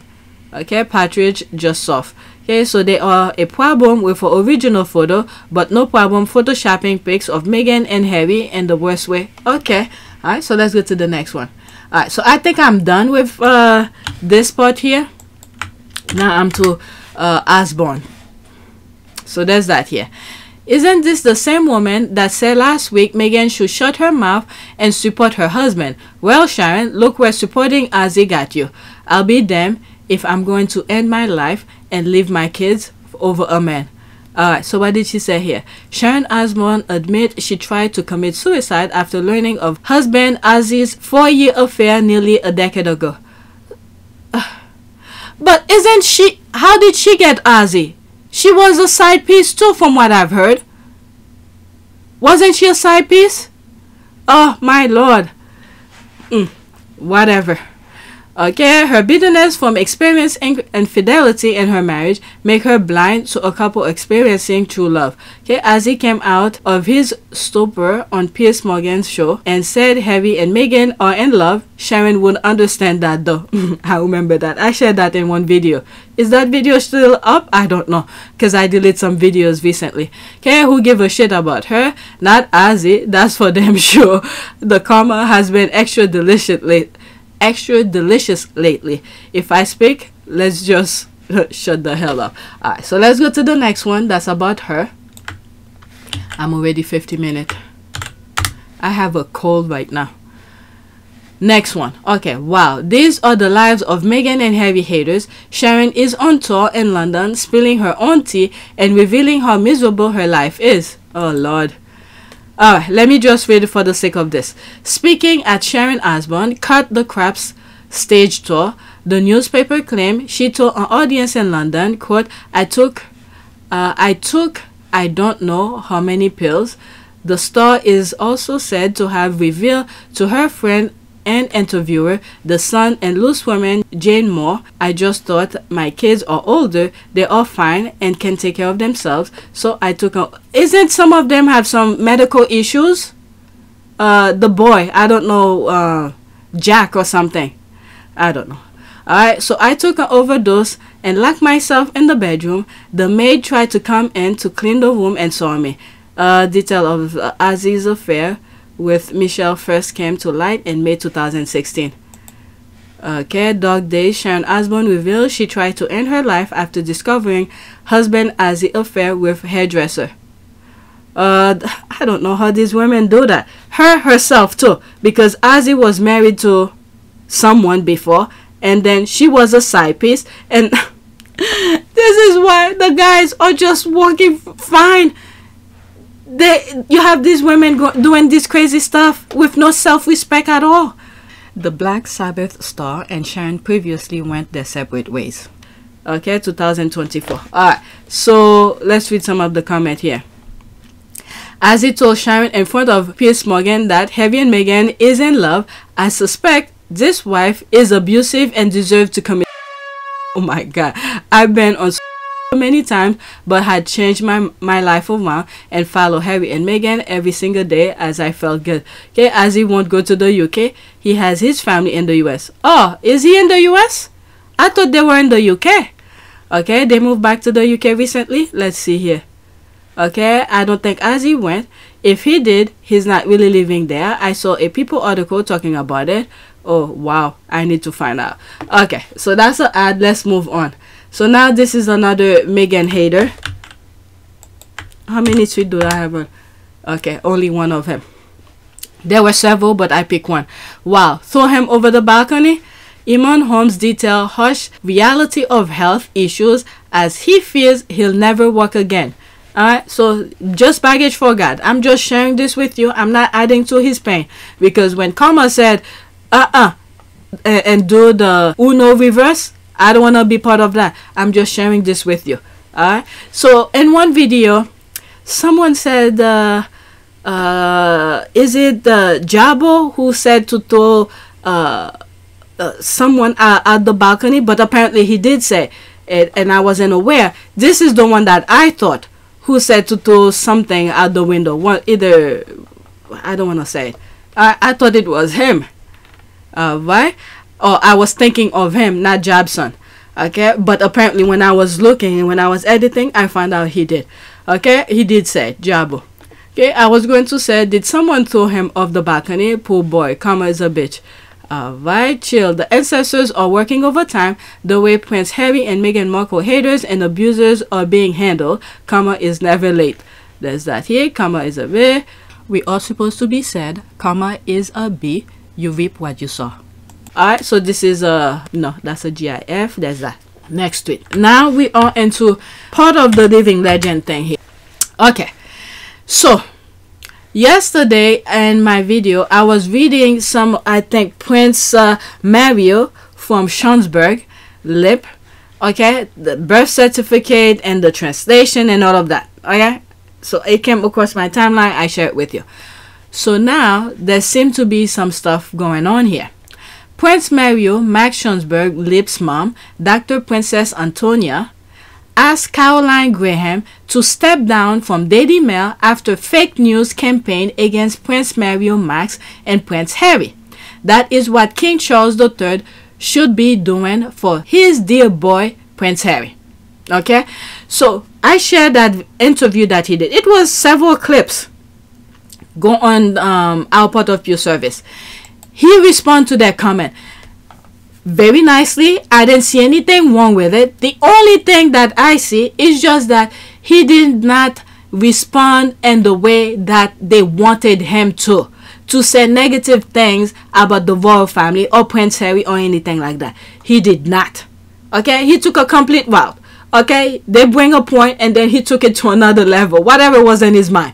Okay, partridge just soft. Okay, so they are a problem with an original photo, but no problem photoshopping pics of Meghan and Harry in the worst way. Okay. Alright, so let's go to the next one. Alright, so I think I'm done with this part here. Now I'm to Osborne. So there's that here. Isn't this the same woman that said last week Meghan should shut her mouth and support her husband? Well, Sharon, look where supporting Ozzy got you. I'll be damned if I'm going to end my life and leave my kids over a man. Alright, so what did she say here? Sharon Osbourne admit she tried to commit suicide after learning of husband Ozzy's 4-year affair nearly a decade ago. But isn't she... How did she get Ozzy? She was a side piece too, from what I've heard. Wasn't she a side piece? Oh, my lord. Whatever. Okay, her bitterness from experiencing infidelity in her marriage make her blind to a couple experiencing true love. Okay, as he came out of his stupor on Piers Morgan's show and said Harry and Meghan are in love, Sharon would understand that though. I remember that. I shared that in one video. Is that video still up? I don't know, because I deleted some videos recently. Okay, who give a shit about her? Not Ozzy, that's for damn sure. The karma has been extra delicious lately. If I speak, let's just shut the hell up. Alright, so let's go to the next one. That's about her. I'm already 50 minutes. I have a cold right now. Next one. Okay, wow. These are the lives of Meghan and Harry haters. Sharon is on tour in London, spilling her own tea and revealing how miserable her life is. Oh lord. Alright, let me just read it for the sake of this. Speaking at Sharon Osbourne Cut the Crap's stage tour, the newspaper claimed she told an audience in London, quote, I don't know how many pills. The star is also said to have revealed to her friend and interviewer, the Sun and loose woman Jane Moore, I just thought my kids are older, they are fine and can take care of themselves, so I took a... Isn't some of them have some medical issues? The boy, I don't know, Jack or something. I don't know. Alright, so I took an overdose and locked myself in the bedroom. The maid tried to come in to clean the room and saw me. Detail of Ozzy's affair with Michelle first came to light in May 2016. Okay, Dog Days, Sharon Osbourne revealed she tried to end her life after discovering husband Ozzy affair with hairdresser. I don't know how these women do that. Herself too, because Ozzy was married to someone before, and then she was a side piece, and this is why the guys are just working fine. You have these women doing this crazy stuff with no self-respect at all. The Black Sabbath star and Sharon previously went their separate ways. Okay, 2024. All right, so let's read some of the comment here. As he told Sharon in front of Piers Morgan that Harry and Meghan is in love, I suspect this wife is abusive and deserves to commit. Oh my God, I've been on so many times, but had changed my life around and follow Harry and Meghan every single day as I felt good. Okay, as he won't go to the UK, he has his family in the US. Oh, is he in the US? I thought they were in the UK. Okay, they moved back to the UK recently. Let's see here. Okay, I don't think as he went. If he did, he's not really living there. I saw a People article talking about it. Oh wow, I need to find out. Okay, so that's an ad. Let's move on. So now this is another Meghan hater. How many tweets do I have on? Okay, only one of him. There were several, but I picked one. Wow, throw him over the balcony. Iman Holmes detail harsh reality of health issues as he fears he'll never walk again. Alright, so just baggage for God. I'm just sharing this with you. I'm not adding to his pain. Because when Karma said, and do the Uno reverse, I don't want to be part of that. I'm just sharing this with you. Alright, so in one video, someone said, is it Jabo who said to throw someone at the balcony? But apparently he did say it, and I wasn't aware. This is the one that I thought who said to throw something out the window. One, either, I don't want to say it. I thought it was him. Right? Or I was thinking of him, not Jabson. Okay? But apparently when I was looking and when I was editing, I found out he did. Okay? He did say Jabo. Okay? I was going to say, did someone throw him off the balcony? Poor boy. Karma is a bitch. Alright, chill. The ancestors are working overtime. The way Prince Harry and Meghan Markle haters and abusers are being handled. Karma is never late. There's that here. Karma is a B. We are supposed to be said. Karma is a B. You reap what you sow. Alright, so this is a, no, that's a GIF. There's that. Next tweet. Now we are into part of the living legend thing here. Okay, so yesterday in my video, I was reading some, I think, Prince Mario from Schaumburg-Lipp. Okay, the birth certificate and the translation and all of that. Okay, so it came across my timeline. I share it with you. So now there seems to be some stuff going on here. Prince Mario, Max Schaumburg-Lipp's mom, Dr. Princess Antonia, asked Caroline Graham to step down from Daily Mail after fake news campaign against Prince Mario, Max, and Prince Harry. That is what King Charles III should be doing for his dear boy, Prince Harry. Okay? So, I shared that interview that he did. It was several clips. Go on our part of your service. He responded to that comment very nicely. I didn't see anything wrong with it. The only thing that I see is just that he did not respond in the way that they wanted him to say negative things about the royal family or Prince Harry or anything like that. He did not. Okay, he took a complete route. Okay, they bring a point and then he took it to another level, whatever was in his mind.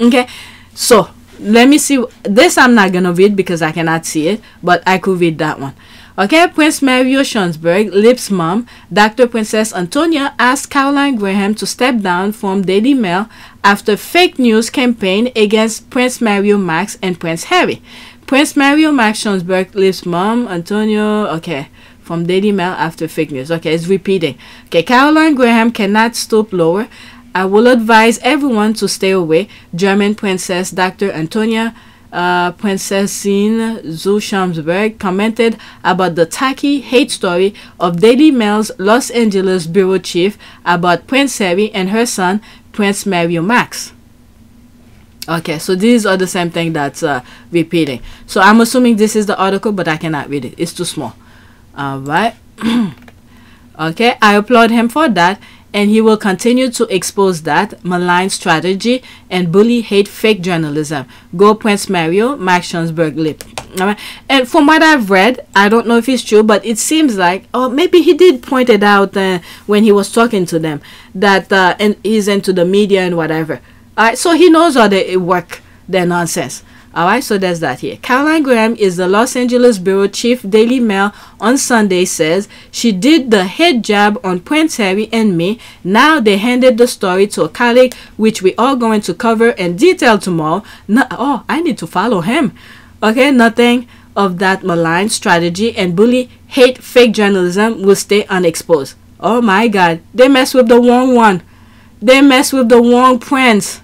Okay, so let me see. This I'm not gonna read because I cannot see it, but I could read that one. Okay, Prince Mario Schaumburg-Lipp's mom, Dr. Princess Antonia, asked Caroline Graham to step down from Daily Mail after fake news campaign against Prince Mario, Max, and Prince Harry. Prince Mario, Max Schaumburg-Lipp's mom, Antonio, okay, from Daily Mail after fake news. Okay, it's repeating. Okay, Caroline Graham cannot stoop lower. I will advise everyone to stay away. German Princess Dr. Antonia Princessin zu Schaumburg commented about the tacky hate story of Daily Mail's Los Angeles bureau chief about Prince Harry and her son Prince Mario Max. Okay, so these are the same thing that's repeating. So I'm assuming this is the article, but I cannot read it. It's too small. Alright. Okay, I applaud him for that. And he will continue to expose that malign strategy and bully hate fake journalism. Go Prince Mario, Max Schaumburg-Lipp. And from what I've read, I don't know if it's true, but it seems like, or maybe he did point it out when he was talking to them, that and he's into the media and whatever. Alright, so he knows how they work their nonsense. Alright, so there's that here. Caroline Graham is the Los Angeles bureau chief. Daily Mail on Sunday says she did the head jab on Prince Harry and me. Now they handed the story to a colleague, which we are going to cover in detail tomorrow. Oh, I need to follow him. Okay, nothing of that malign strategy and bully, hate, fake journalism will stay unexposed. Oh my God, they mess with the wrong one. They mess with the wrong Prince.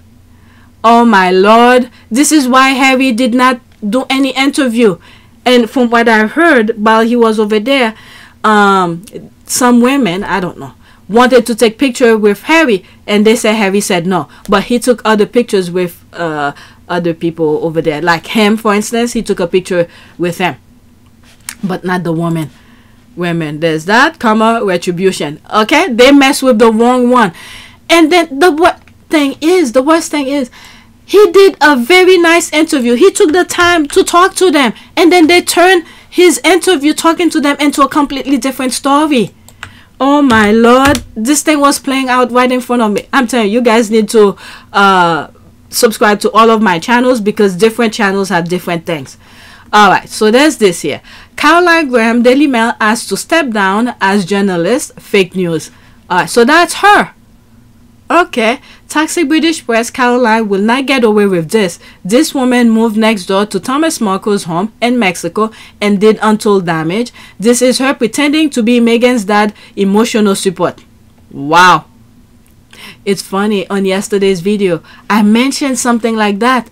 Oh my Lord, this is why Harry did not do any interview. And from what I heard while he was over there, some women, I don't know, wanted to take picture with Harry, and they said Harry said no. But he took other pictures with other people over there, like him, for instance. He took a picture with him, but not the women. There's that, comma, retribution. Okay, they mess with the wrong one. And then the worst thing is, he did a very nice interview. He took the time to talk to them, and then they turned his interview talking to them into a completely different story. Oh my Lord, this thing was playing out right in front of me. I'm telling you, you guys need to subscribe to all of my channels, because different channels have different things. Alright, so there's this here. Caroline Graham, Daily Mail asked to step down as journalist. Fake news. Alright, so that's her. Okay, toxic British press. Caroline will not get away with this. This woman moved next door to Thomas Markle's home in Mexico and did untold damage. This is her pretending to be Meghan's dad, emotional support. Wow. It's funny, on yesterday's video, I mentioned something like that.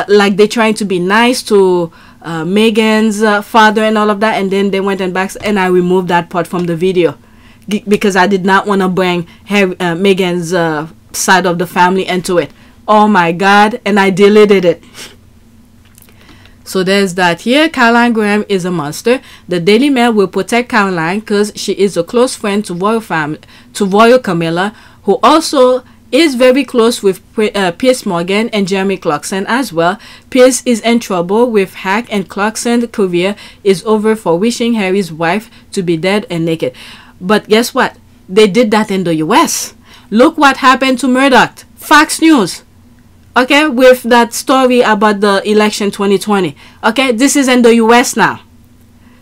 Like they're trying to be nice to Meghan's father and all of that, and then they went and back, and I removed that part from the video. Because I did not want to bring Meghan's side of the family into it. Oh my God, and I deleted it. So there's that here. Caroline Graham is a monster. The Daily Mail will protect Caroline because she is a close friend to Royal Camilla, who also is very close with Piers Morgan and Jeremy Clarkson as well. Piers is in trouble with Hack, and Clarkson's career is over for wishing Harry's wife to be dead and naked. But guess what? They did that in the US. Look what happened to Murdoch. Fox News. Okay, with that story about the election 2020. Okay, this is in the US now.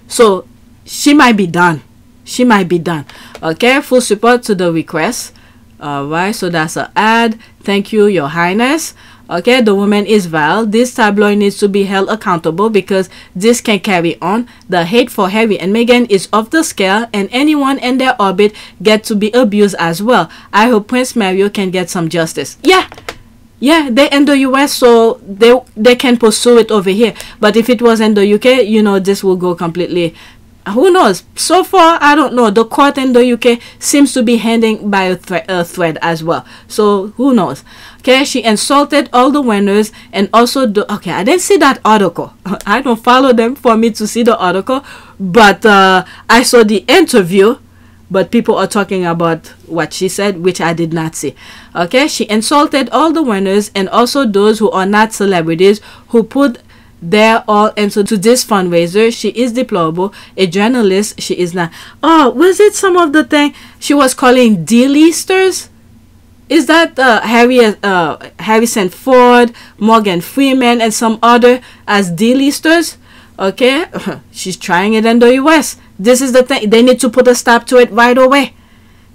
So, she might be done. She might be done. Okay, full support to the request. Alright, so that's an ad. Thank you, Your Highness. Okay, the woman is vile. This tabloid needs to be held accountable because this can carry on. The hate for Harry and Meghan is off the scale, and anyone in their orbit get to be abused as well. I hope Prince Mario can get some justice. Yeah, they're in the US, so they can pursue it over here. But if it was in the UK, you know, this will go completely. Who knows? So far, I don't know. The court in the UK seems to be handing by a thread as well. So, who knows? Okay, she insulted all the winners and also okay, I didn't see that article. I don't follow them for me to see the article. But I saw the interview. But people are talking about what she said, which I did not see. Okay, she insulted all the winners and also those who are not celebrities who put their all into this fundraiser. She is deplorable. A journalist, she is not. Oh, was it some of the thing she was calling D-listers? Is that Harrison Ford, Morgan Freeman, and some other as D-listers? Okay, she's trying it in the US. This is the thing. They need to put a stop to it right away.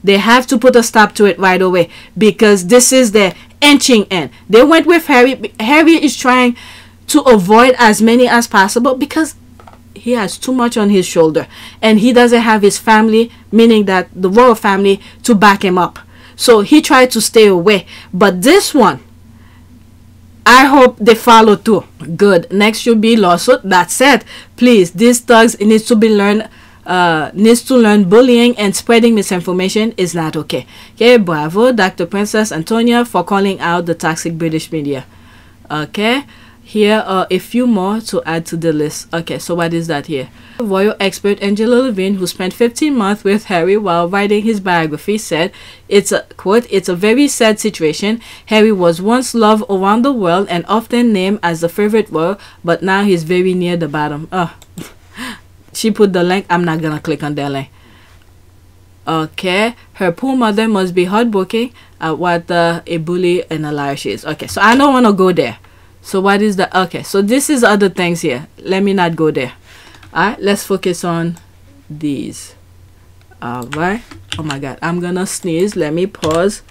They have to put a stop to it right away because this is the inching in. They went with Harry. Harry is trying to avoid as many as possible because he has too much on his shoulder and he doesn't have his family, meaning that the royal family, to back him up. So he tried to stay away. But this one, I hope they follow through. Good. Next should be lawsuit. That's it. Please, these thugs needs to learn bullying and spreading misinformation is not okay. Okay, bravo, Dr. Princess Antonia, for calling out the toxic British media. Okay. Here are a few more to add to the list. Okay, so what is that here? Royal expert Angela Levine, who spent 15 months with Harry while writing his biography, said, it's a quote, "It's a very sad situation. Harry was once loved around the world and often named as the favorite royal, but now he's very near the bottom." Oh, she put the link. I'm not gonna click on that link. Okay, her poor mother must be heartbroken at what a bully and a liar she is. Okay, so I don't want to go there. So what is the, okay, so this is other things here. Let me not go there. All right, let's focus on these. All right. Oh my God, I'm gonna sneeze. Let me pause.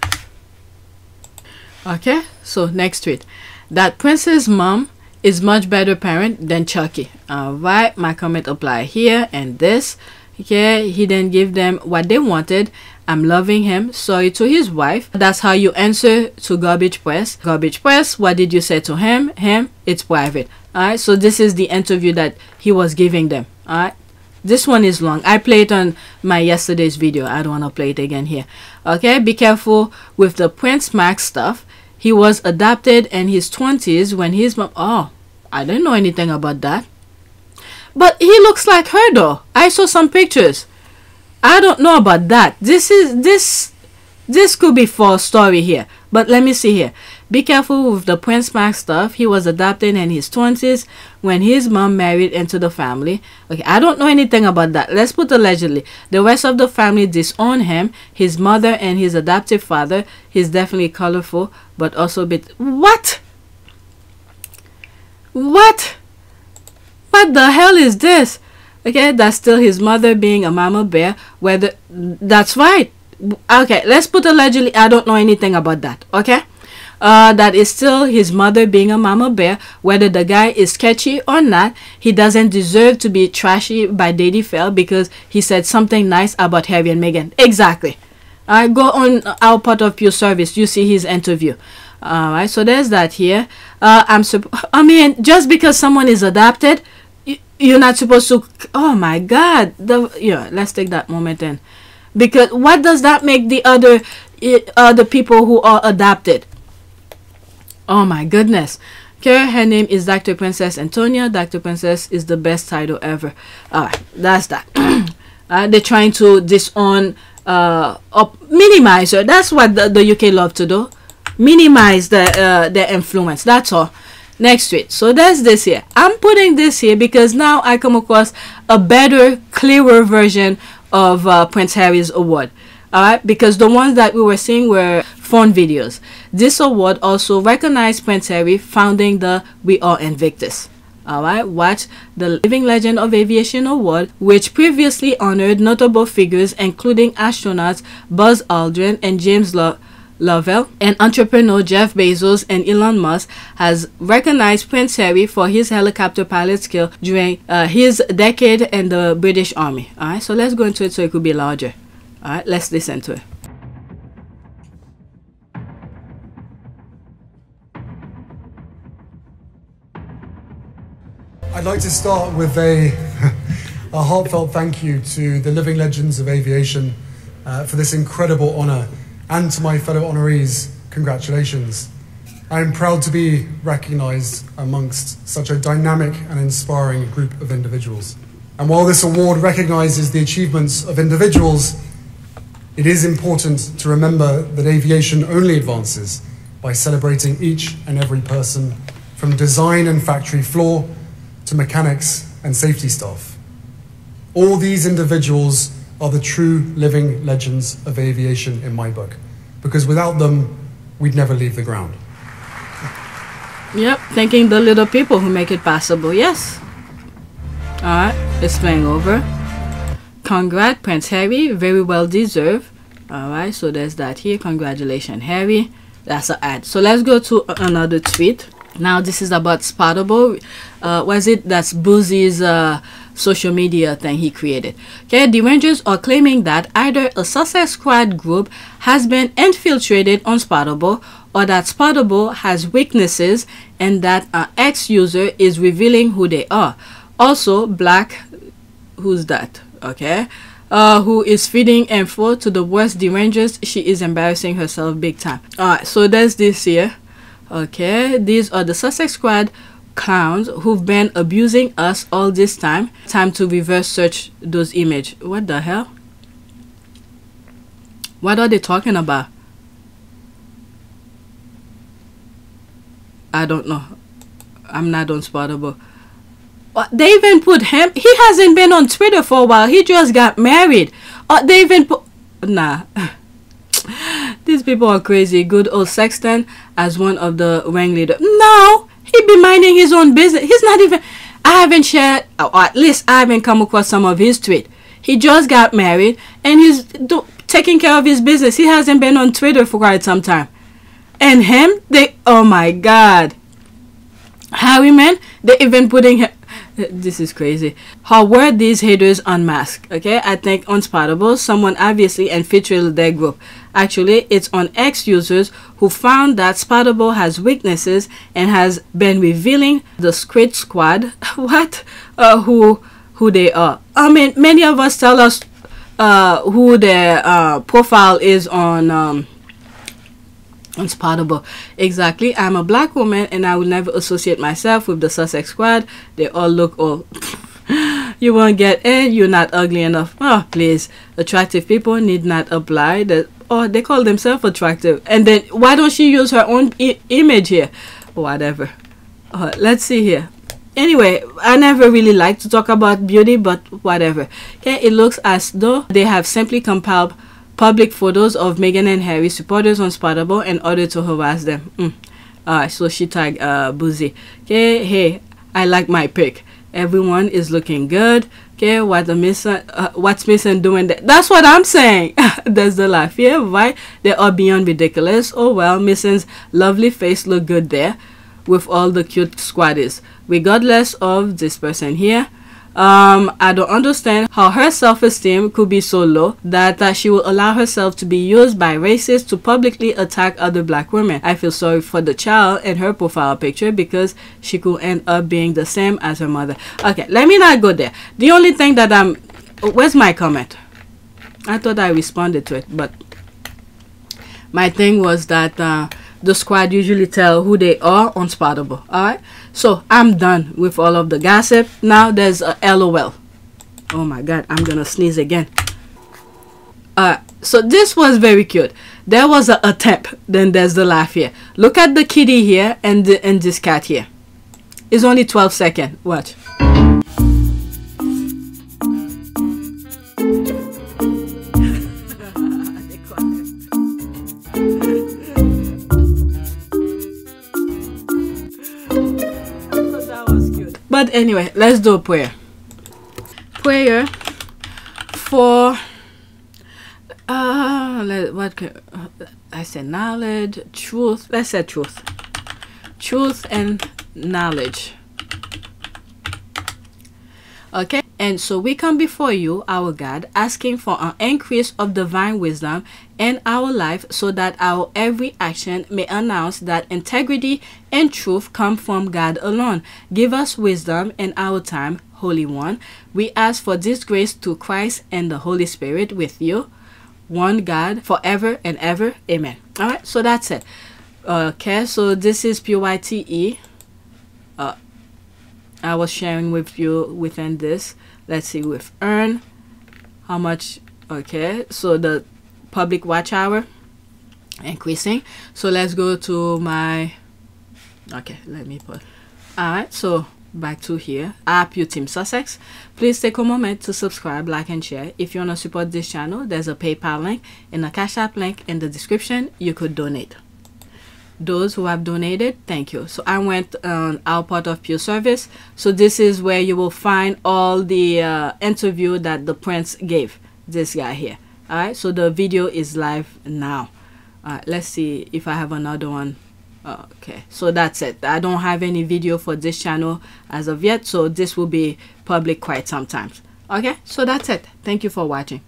Okay, so next tweet. That Prince's mom is much better parent than Chucky. All right, my comment apply here. And this, okay, he didn't give them what they wanted. I'm loving him. Sorry to his wife. That's how you answer to garbage press. Garbage press, what did you say to him? It's private. All right, so this is the interview that he was giving them. All right, this one is long. I played on my yesterday's video. I don't want to play it again here. Okay, be careful with the Prince Max stuff. He was adopted in his 20s when his mom, oh, I didn't know anything about that. But he looks like her though. I saw some pictures. I don't know about that. This could be false story here. But let me see here. Be careful with the Prince Max stuff. He was adopted in his 20s when his mom married into the family. Okay, I don't know anything about that. Let's put allegedly. The rest of the family disowned him. His mother and his adoptive father. He's definitely colorful, but also a bit... What? What? What the hell is this? Okay, that's still his mother being a mama bear. Whether that's right. Okay, let's put allegedly. I don't know anything about that. Okay, that is still his mother being a mama bear. Whether the guy is sketchy or not, he doesn't deserve to be trashy by Daddy Fell because he said something nice about Harry and Meghan. Exactly. I go on our part of pure service. You see his interview. All right, so there's that here. I mean, just because someone is adopted, you're not supposed to. Oh my God. Yeah, let's take that moment in. Because what does that make the other people who are adopted? Oh my goodness. Okay, her name is Dr. Princess Antonia. Dr. Princess is the best title ever. Alright, that's that. They're trying to disown or minimize her. That's what the UK love to do. Minimize their influence. That's all. Next tweet. So there's this here. I'm putting this here because now I come across a better, clearer version of Prince Harry's award. Alright, because the ones that we were seeing were phone videos. This award also recognized Prince Harry founding the We Are Invictus. Alright, watch the Living Legend of Aviation Award, which previously honored notable figures including astronauts Buzz Aldrin and James Lovell, and entrepreneur Jeff Bezos and Elon Musk, has recognized Prince Harry for his helicopter pilot skill during his decade in the British Army. Alright, so let's go into it so it could be larger. Alright, let's listen to it. I'd like to start with a heartfelt thank you to the Living Legends of Aviation for this incredible honour. And to my fellow honorees, congratulations. I am proud to be recognised amongst such a dynamic and inspiring group of individuals. And while this award recognises the achievements of individuals, it is important to remember that aviation only advances by celebrating each and every person, from design and factory floor to mechanics and safety staff. All these individuals are the true living legends of aviation in my book, because without them, we'd never leave the ground. Yep, thanking the little people who make it possible, yes. Alright, it's playing over. Congrats, Prince Harry, very well deserved. Alright, so there's that here. Congratulations, Harry. That's an ad. So let's go to another tweet. Now this is about Spottable. That's Boozy's social media thing he created. Okay, the Rangers are claiming that either a Success Squad group has been infiltrated on Spottable, or that Spottable has weaknesses and that an ex-user is revealing who they are. Also, Black, who's that? Okay, who is feeding info to the worst derangers. She is embarrassing herself big time. Alright, so there's this here. Okay, these are the Sussex Squad clowns who've been abusing us all this time. Time to reverse search those images. What the hell? What are they talking about? I don't know. I'm not on Spottable. They even put him. He hasn't been on Twitter for a while. He just got married. They even put. Nah. These people are crazy. Good old Sexton as one of the ringleaders. No, he He be minding his own business. He's not even, I haven't shared, or at least I haven't come across some of his tweets. He just got married and he's taking care of his business. He hasn't been on Twitter for quite some time. And him, oh my God. Harry, man, they even putting him, this is crazy. How were these haters unmasked? Okay, I think Unspottable, someone obviously infiltrated their group. Actually, it's on X users who found that Spottable has weaknesses and has been revealing the Squid Squad what who they are. I mean, many of us tell us who their profile is on Unspottable. Exactly. I'm a black woman and I will never associate myself with the Sussex Squad. They all look old. You won't get it. You're not ugly enough. Oh, please. Attractive people need not apply. Or they call themselves attractive. And then why don't she use her own image here? Whatever. Let's see here. Anyway, I never really like to talk about beauty, but whatever. Okay, it looks as though they have simply compiled public photos of Meghan and Harry supporters on Spottable in order to harass them. So she tagged Boozy. Okay, hey, I like my pic. Everyone is looking good. Okay, what's missing doing that? That's what I'm saying. There's the laugh here, right? They are beyond ridiculous. Oh well, Misson's lovely face look good there with all the cute squaddies. Regardless of this person here, I don't understand how her self-esteem could be so low that she will allow herself to be used by racists to publicly attack other black women. I feel sorry for the child in her profile picture because she could end up being the same as her mother. Okay, let me not go there. The only thing that where's my comment? I thought I responded to it, but my thing was that the squad usually tell who they are on Spottable. Alright, so I'm done with all of the gossip. Now there's a LOL. Oh my God, I'm gonna sneeze again. So this was very cute. There was an attempt, then there's the laugh here. Look at the kitty here and this cat here. It's only 12 seconds. Watch. But anyway, let's do a prayer. Prayer for I said knowledge, truth. Let's say truth. Truth and knowledge. Okay, and so we come before you, our God, asking for an increase of divine wisdom in our life so that our every action may announce that integrity and truth come from God alone. Give us wisdom in our time, Holy One. We ask for this grace through Christ and the Holy Spirit with you, one God, forever and ever. Amen. All right, so that's it. Okay, so this is PYTE. I was sharing with you within this. Let's see with earn how much. Okay, so the public watch hour increasing. So let's go to my, okay, let me put, all right, so back to here. APTS Team Sussex, please take a moment to subscribe, like and share. If you want to support this channel, there's a PayPal link and a Cash App link in the description. You could donate. Those who have donated, thank you. So I went on our part of Pure Service. So this is where you will find all the interview that the Prinz gave this guy here. All right, so the video is live now. Let's see if I have another one. Okay, so that's it. I don't have any video for this channel as of yet, so this will be public quite sometimes. Okay, so that's it. Thank you for watching.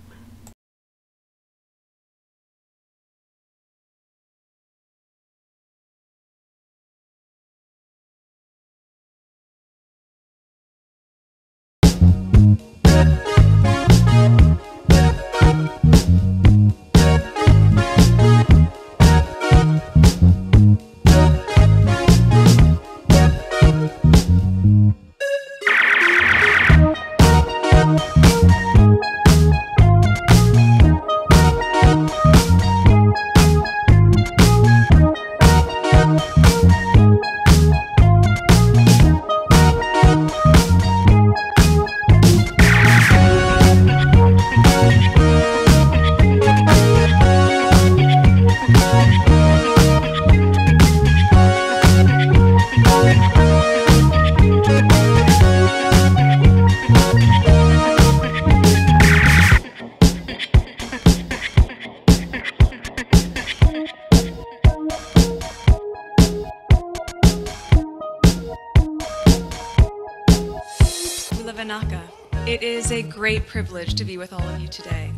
Tanaka. It is a great privilege to be with all of you today.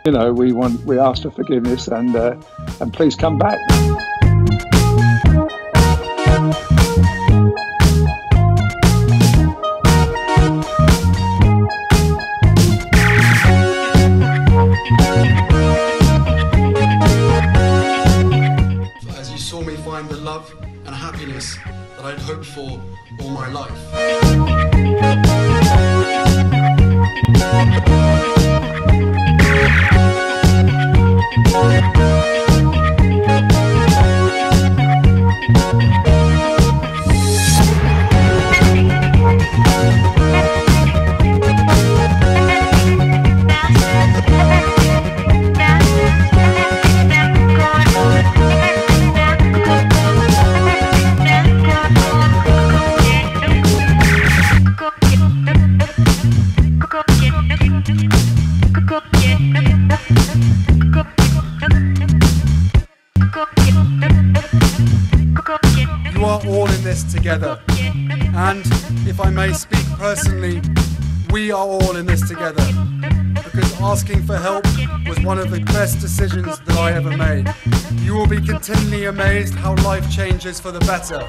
You know, we asked for forgiveness and please come back. As you saw me find the love and happiness that I'd hoped for all my life. You are all in this together, and if I may speak personally, we are all in this together, because asking for help was one of the best decisions that I ever made. You will be continually amazed how life changes for the better.